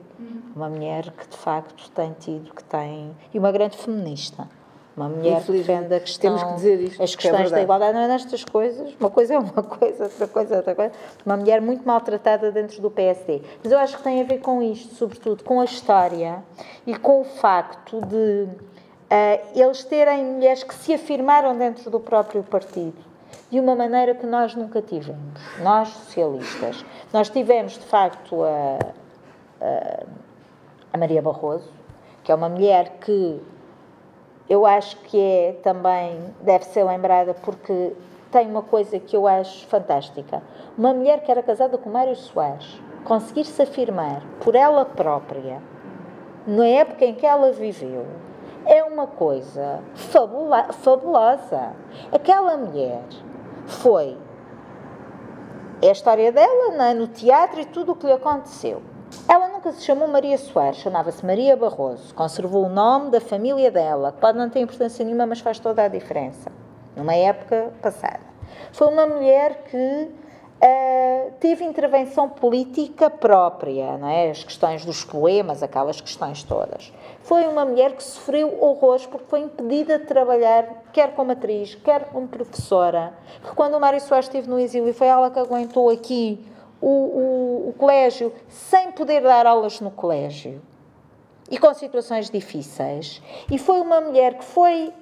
Uma mulher que, de facto, tem... E uma grande feminista. Uma mulher que defende a questão... Temos que dizer isto, as questões da igualdade. Não é nestas coisas. Uma coisa é uma coisa, outra coisa é outra coisa. Uma mulher muito maltratada dentro do PSD. Mas eu acho que tem a ver com isto, sobretudo, com a história e com o facto de eles terem mulheres que se afirmaram dentro do próprio partido de uma maneira que nós nunca tivemos. Nós, socialistas. Nós tivemos, de facto, a Maria Barroso, que é uma mulher que eu acho que também deve ser lembrada porque tem uma coisa que eu acho fantástica. Uma mulher que era casada com Mário Soares, conseguir se afirmar por ela própria, na época em que ela viveu, é uma coisa fabulosa. Aquela mulher foi... É a história dela, não é? No teatro e tudo o que lhe aconteceu. Ela nunca se chamou Maria Soares, chamava-se Maria Barroso. Conservou o nome da família dela, que pode não ter importância nenhuma, mas faz toda a diferença. Numa época passada. Foi uma mulher que teve intervenção política própria, não é? As questões dos poemas, aquelas questões todas. Foi uma mulher que sofreu horrores porque foi impedida de trabalhar, quer como atriz, quer como professora. Porque quando o Mário Soares esteve no exílio, foi ela que aguentou aqui o colégio, sem poder dar aulas no colégio. E com situações difíceis. E foi uma mulher que foi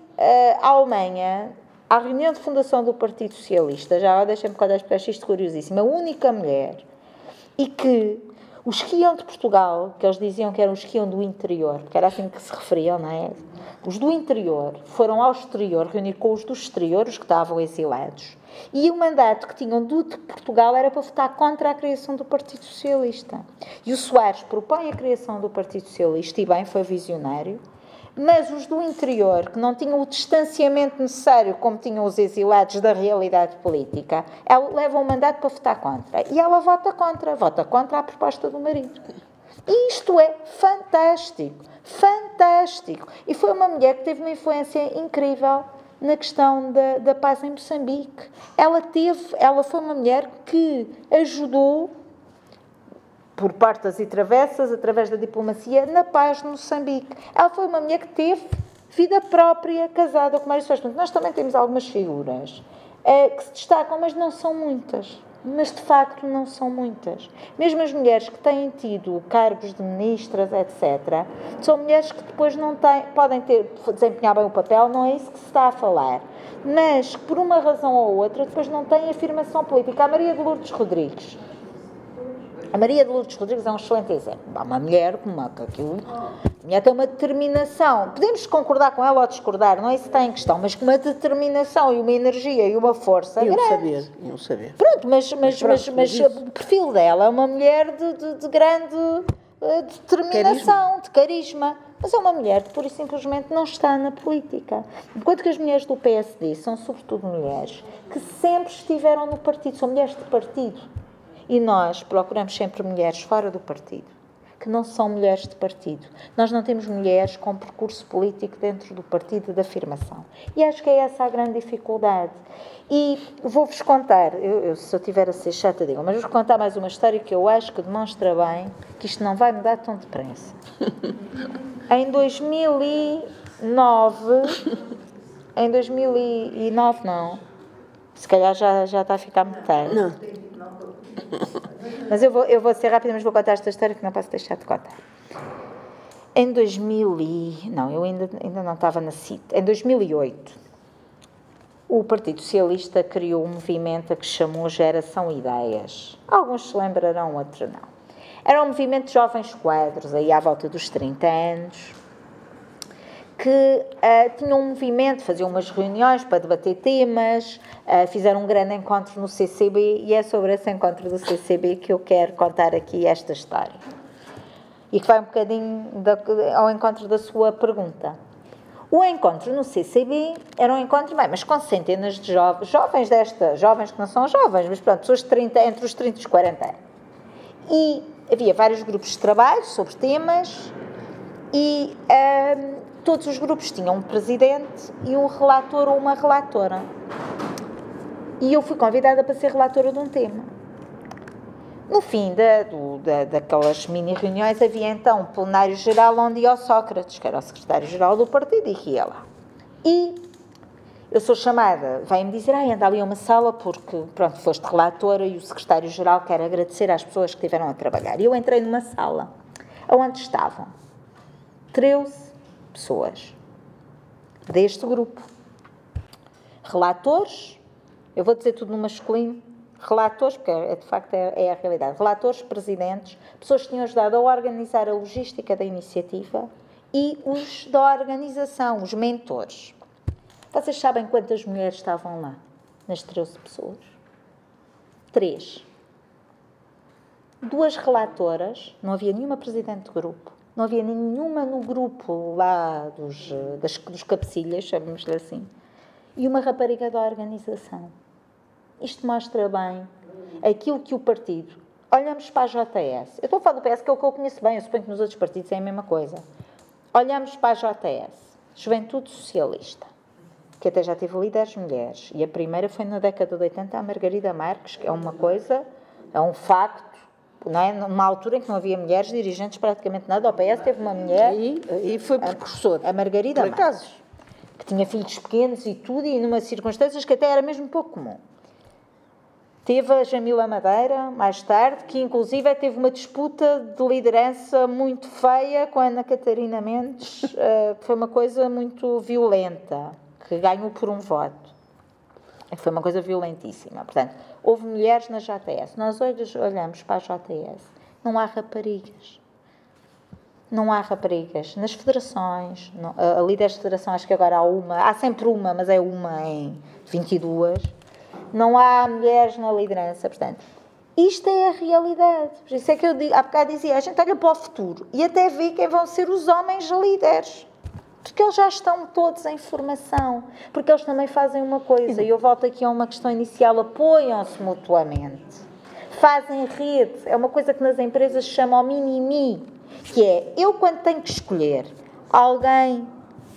à Alemanha, à reunião de fundação do Partido Socialista, já deixem-me contar porque acho isto curiosíssimo, a única mulher, e que os que iam de Portugal, que eles diziam que eram os que iam do interior, porque era assim que se referiam, não é? Os do interior foram ao exterior reunir com os do exterior, os que estavam exilados, e o mandato que tinham de Portugal era para votar contra a criação do Partido Socialista. E o Soares propõe a criação do Partido Socialista, e bem, foi visionário, mas os do interior, que não tinham o distanciamento necessário, como tinham os exilados da realidade política, levam o mandato para votar contra. E ela vota contra a proposta do marido. E isto é fantástico, fantástico. E foi uma mulher que teve uma influência incrível na questão da paz em Moçambique. Ela foi uma mulher que ajudou por portas e travessas, através da diplomacia, na paz de Moçambique. Ela foi uma mulher que teve vida própria, casada com várias pessoas. Portanto, nós também temos algumas figuras que se destacam, mas não são muitas. Mas, de facto, não são muitas. Mesmo as mulheres que têm tido cargos de ministras, etc., são mulheres que depois não têm, podem desempenhar bem o papel, não é isso que se está a falar. Mas, por uma razão ou outra, depois não têm afirmação política. A Maria de Lourdes Rodrigues. A Maria de Lourdes Rodrigues é um excelente exemplo. Há uma mulher como aquilo. A mulher tem uma determinação. Podemos concordar com ela ou discordar, não é isso que está em questão, mas com uma determinação e uma energia e uma força grande. Iam saber. Pronto, mas o perfil dela é uma mulher de grande determinação, de carisma. Mas é uma mulher que, pura e simplesmente, não está na política. Enquanto que as mulheres do PSD são, sobretudo, mulheres que sempre estiveram no partido, são mulheres de partido. E nós procuramos sempre mulheres fora do partido, que não são mulheres de partido. Nós não temos mulheres com percurso político dentro do partido de afirmação. E acho que é essa a grande dificuldade. E vou-vos contar, se eu tiver a ser chata, digo, mas vou-vos contar mais uma história que eu acho que demonstra bem que isto não vai mudar tão depressa. Em 2009 não, se calhar já está a ficar muito tarde. Não. Mas eu vou ser rápida, mas vou contar esta história que não posso deixar de contar. Em 2000 não, eu ainda não estava nascido. Em 2008, o Partido Socialista criou um movimento a que chamou Geração Ideias. Alguns se lembrarão, outros não. Era um movimento de jovens quadros, aí à volta dos 30 anos, que tinham um movimento, faziam umas reuniões para debater temas, fizeram um grande encontro no CCB, e é sobre esse encontro do CCB que eu quero contar aqui esta história. E que vai um bocadinho ao encontro da sua pergunta. O encontro no CCB era um encontro, bem, mas com centenas de jovens que não são jovens, mas pronto, pessoas de 30, entre os 30 e os 40 anos. E havia vários grupos de trabalho sobre temas, e todos os grupos tinham um presidente e um relator ou uma relatora. E eu fui convidada para ser relatora de um tema. No fim daquelas mini-reuniões havia então um plenário geral onde ia o Sócrates, que era o secretário-geral do partido, e que ia lá. E eu sou chamada, vai-me dizer, anda ali a uma sala porque, pronto, foste relatora e o secretário-geral quer agradecer às pessoas que estiveram a trabalhar. E eu entrei numa sala onde estavam 13 pessoas deste grupo. Relatores, eu vou dizer tudo no masculino, relatores, porque de facto é a realidade, relatores, presidentes, pessoas que tinham ajudado a organizar a logística da iniciativa e os da organização, os mentores. Vocês sabem quantas mulheres estavam lá, nas 13 pessoas? 3. 2 relatoras, não havia nenhuma presidente de grupo, não havia nenhuma no grupo lá dos cabecilhas, chamamos-lhe assim, e uma rapariga da organização. Isto mostra bem aquilo que o partido... Olhamos para a JS. Eu estou a falar do PS, que é o que eu conheço bem, eu suponho que nos outros partidos é a mesma coisa. Olhamos para a JS, Juventude Socialista, que até já teve líderes mulheres, e a primeira foi na década de 80 a Margarida Marques, que é uma coisa, é um facto, não é? Numa altura em que não havia mulheres dirigentes praticamente nada, o PS teve uma mulher... E foi precursor. A Margarida por acaso. Marques, que tinha filhos pequenos e tudo, e numa circunstâncias que até era mesmo pouco comum. Teve a Jamila Madeira, mais tarde, que inclusive teve uma disputa de liderança muito feia com a Ana Catarina Mendes, foi uma coisa muito violenta, que ganhou por um voto. Foi uma coisa violentíssima. Portanto, houve mulheres na JS. Nós olhamos para a JS, não há raparigas. Não há raparigas. Nas federações, a líder da federação, acho que agora há sempre uma, mas é uma em 22. Não há mulheres na liderança. Portanto, isto é a realidade. Por isso é que eu digo, há bocado dizia, a gente olha para o futuro e até vê quem vão ser os homens líderes. Porque eles já estão todos em formação. Porque eles também fazem uma coisa, e eu volto aqui a uma questão inicial, apoiam-se mutuamente. Fazem rede. É uma coisa que nas empresas se chama o mini-mi, que é, eu quando tenho que escolher alguém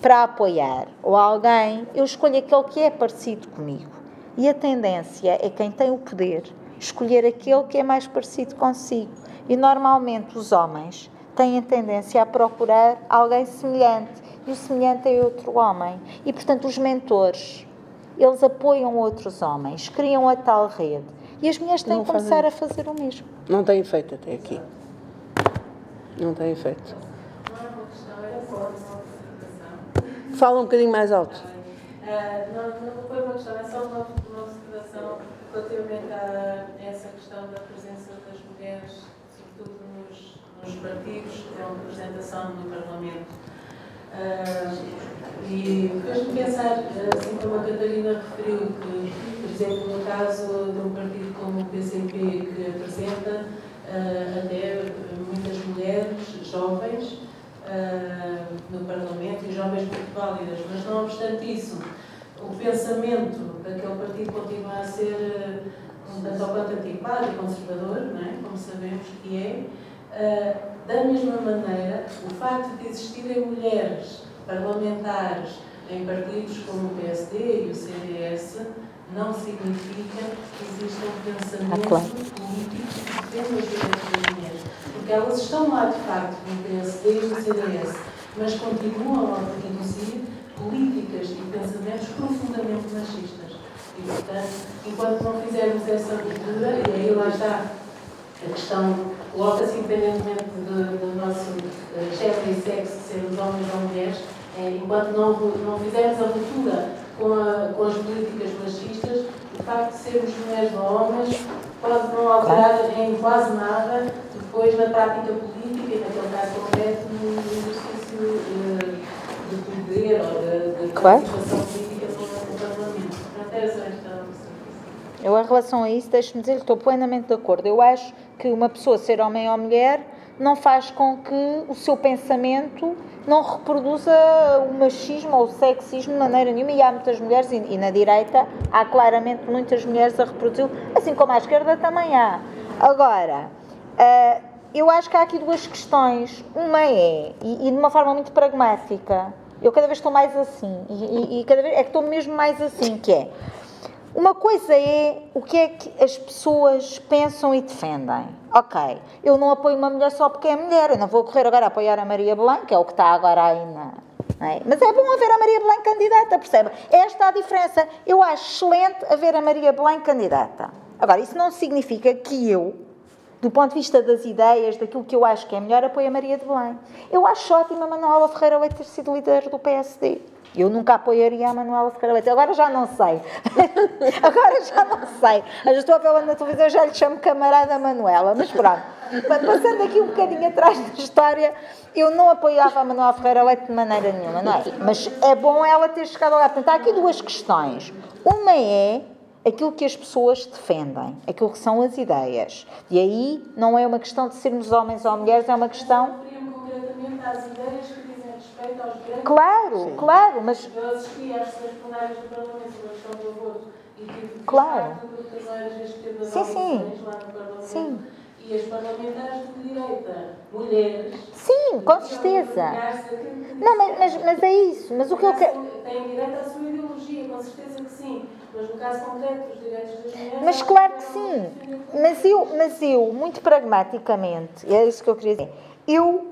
para apoiar, ou alguém, eu escolho aquele que é parecido comigo. E a tendência é quem tem o poder escolher aquele que é mais parecido consigo. E normalmente os homens têm a tendência a procurar alguém semelhante, e o semelhante é outro homem. E, portanto, os mentores, eles apoiam outros homens, criam a tal rede. E as mulheres têm que começar a fazer o mesmo. Não têm feito até aqui. Não têm feito. Fala um bocadinho mais alto. Não foi uma questão, é só uma observação relativamente a essa questão da presença das mulheres, sobretudo nos partidos que têm representação no Parlamento. E fez-me pensar, assim como a Catarina referiu, que, por exemplo, no caso de um partido como o PCP, que apresenta até muitas mulheres jovens no Parlamento, e jovens muito válidas, mas não obstante isso, o pensamento daquele partido continua a ser um tanto ou quanto antiquado e conservador, não é? Como sabemos que é. Da mesma maneira, o facto de existirem mulheres parlamentares em partidos como o PSD e o CDS não significa que exista um pensamento político que defenda os direitos das mulheres. Porque elas estão lá, de facto, no PSD e no CDS, mas continuam a produzir políticas e pensamentos profundamente machistas. E, portanto, enquanto não fizermos essa ruptura, e aí lá está a questão, coloca-se independentemente do nosso género e sexo, sermos homens ou mulheres, enquanto não fizermos a ruptura com as políticas machistas, o facto de sermos mulheres ou homens pode não alterar em quase nada depois na prática política e, naquele caso concreto, no exercício de poder ou de participação política no Parlamento. Portanto, era só esta observação. Eu, em relação a isso, deixe-me dizer que estou plenamente de acordo. Eu acho que uma pessoa ser homem ou mulher não faz com que o seu pensamento não reproduza o machismo ou o sexismo de maneira nenhuma, e há muitas mulheres, e na direita há claramente muitas mulheres a reproduzi-lo, assim como à esquerda também há. Agora, eu acho que há aqui duas questões. Uma e de uma forma muito pragmática, eu cada vez estou mais assim, e cada vez é que estou mesmo mais assim, que é, uma coisa é o que é que as pessoas pensam e defendem. Ok, eu não apoio uma mulher só porque é mulher, eu não vou correr agora a apoiar a Maria Belém, que é o que está agora aí na... Mas é bom haver a Maria Belém candidata, percebe? Esta é a diferença. Eu acho excelente haver a Maria Belém candidata. Agora, isso não significa que eu, do ponto de vista das ideias, daquilo que eu acho que é melhor, apoio a Maria de Belém. Eu acho ótima a Manuela Ferreira Leite ter sido líder do PSD. Eu nunca apoiaria a Manuela Ferreira Leite. Agora já não sei. Agora já não sei. Eu já estou a vê-la na televisão, já lhe chamo camarada Manuela. Mas pronto. Passando aqui um bocadinho atrás da história, eu não apoiava a Manuela Ferreira Leite de maneira nenhuma, não é? Mas é bom ela ter chegado lá. Portanto, há aqui duas questões. Uma é aquilo que as pessoas defendem, aquilo que são as ideias. E aí não é uma questão de sermos homens ou mulheres, é uma questão... Concretamente às ideias que dizem respeito aos direitos. Claro, claro, mas... Eu assisti às sessões plenárias do Parlamento sobre a questão do aborto e tive claro. das ONGs que teve as audições lá no Parlamento. Sim. E as parlamentares de direita, mulheres... Sim, com certeza. Não, mas é isso. Mas o que eu quero... Têm direito à sua ideologia, com certeza que sim. Mas no caso concreto dos direitos das mulheres... Mas claro que sim. Mas eu, muito pragmaticamente, é isso que eu queria dizer, eu,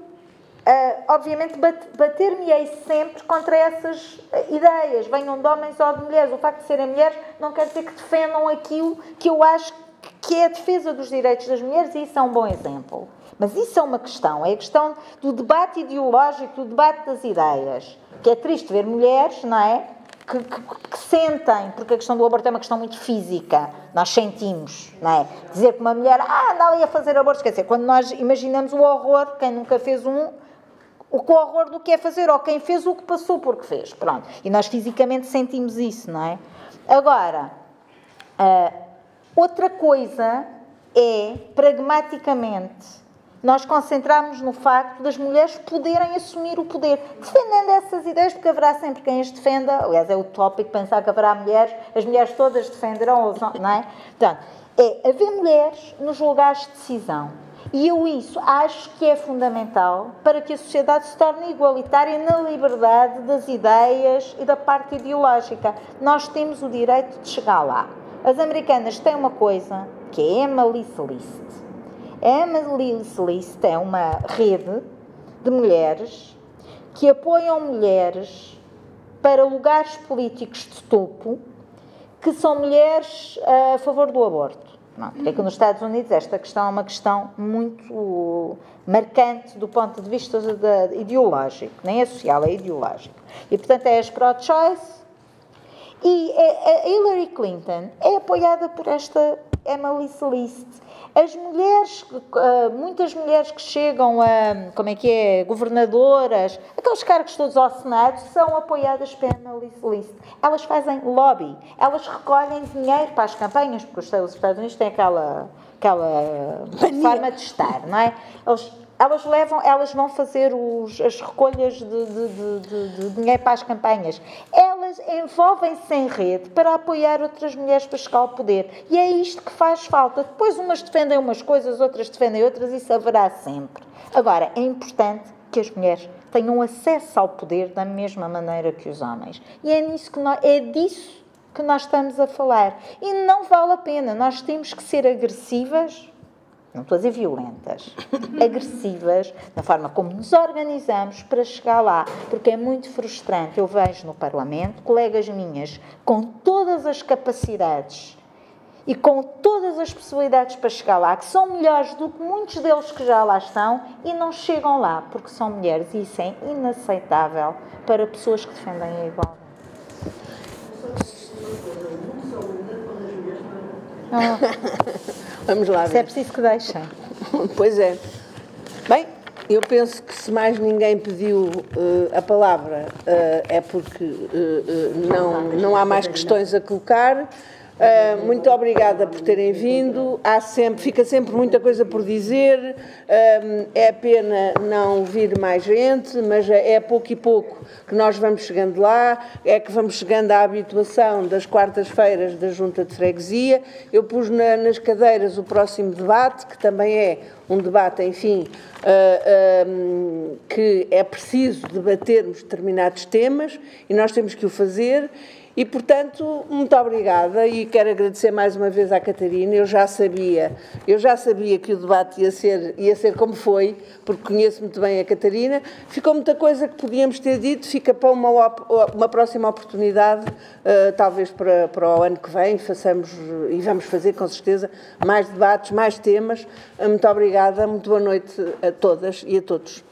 obviamente, bater-me-ei sempre contra essas ideias, venham de homens ou de mulheres. O facto de serem mulheres não quer dizer que defendam aquilo que eu acho que é a defesa dos direitos das mulheres, e isso é um bom exemplo. Mas isso é uma questão, é a questão do debate ideológico, do debate das ideias, que é triste ver mulheres, não é? Que sentem, porque a questão do aborto é uma questão muito física, nós sentimos, não é? Dizer que uma mulher, anda ali a fazer abortos, quer dizer, quando nós imaginamos o horror, quem nunca fez o horror do que é fazer, ou quem fez o que passou porque fez, pronto. E nós fisicamente sentimos isso, não é? Agora, outra coisa é, pragmaticamente, nós concentrarmos no facto das mulheres poderem assumir o poder, defendendo essas ideias, porque haverá sempre quem as defenda. Aliás, é utópico pensar que haverá mulheres, as mulheres todas defenderão, não é? Portanto, é haver mulheres nos lugares de decisão. E eu isso acho que é fundamental para que a sociedade se torne igualitária na liberdade das ideias e da parte ideológica. Nós temos o direito de chegar lá. As americanas têm uma coisa que é Emily List. A Amalise List é uma rede de mulheres que apoiam mulheres para lugares políticos de topo, que são mulheres a favor do aborto. Porque aqui nos Estados Unidos esta questão é uma questão muito marcante do ponto de vista ideológico, nem é social, é ideológico. E, portanto, é as pro-choice. E a Hillary Clinton é apoiada por esta Amalise List. As mulheres, muitas mulheres que chegam a, governadoras, aqueles cargos todos ao Senado, são apoiadas pela Amalise List. Elas fazem lobby, elas recolhem dinheiro para as campanhas, porque os Estados Unidos têm aquela forma de estar, não é? Elas vão fazer as recolhas de dinheiro para as campanhas. Elas envolvem-se em rede para apoiar outras mulheres para chegar ao poder. E é isto que faz falta. Depois umas defendem umas coisas, outras defendem outras, isso haverá sempre. Agora, é importante que as mulheres tenham acesso ao poder da mesma maneira que os homens. E é disso que nós estamos a falar. E não vale a pena. Nós temos que ser agressivas. Não estou a dizer violentas, agressivas, na forma como nos organizamos para chegar lá, porque é muito frustrante. Eu vejo no Parlamento colegas minhas com todas as capacidades e com todas as possibilidades para chegar lá, que são melhores do que muitos deles que já lá estão e não chegam lá, porque são mulheres, e isso é inaceitável para pessoas que defendem a igualdade. Vamos lá ver. Se é preciso que deixem. Pois é. Bem, eu penso que se mais ninguém pediu a palavra é porque não há mais questões a colocar. Muito obrigada por terem vindo. Fica sempre muita coisa por dizer. É pena não vir mais gente, mas é pouco e pouco que nós vamos chegando lá. É que vamos chegando à habituação das quartas-feiras da Junta de Freguesia. Eu pus nas cadeiras o próximo debate, que também é um debate, enfim, que é preciso debatermos determinados temas e nós temos que o fazer. E, portanto, muito obrigada e quero agradecer mais uma vez à Catarina. Eu já sabia que o debate ia ser como foi, porque conheço muito bem a Catarina. Ficou muita coisa que podíamos ter dito, fica para uma próxima oportunidade, talvez para o ano que vem, façamos, e vamos fazer com certeza, mais debates, mais temas. Muito obrigada, muito boa noite a todas e a todos.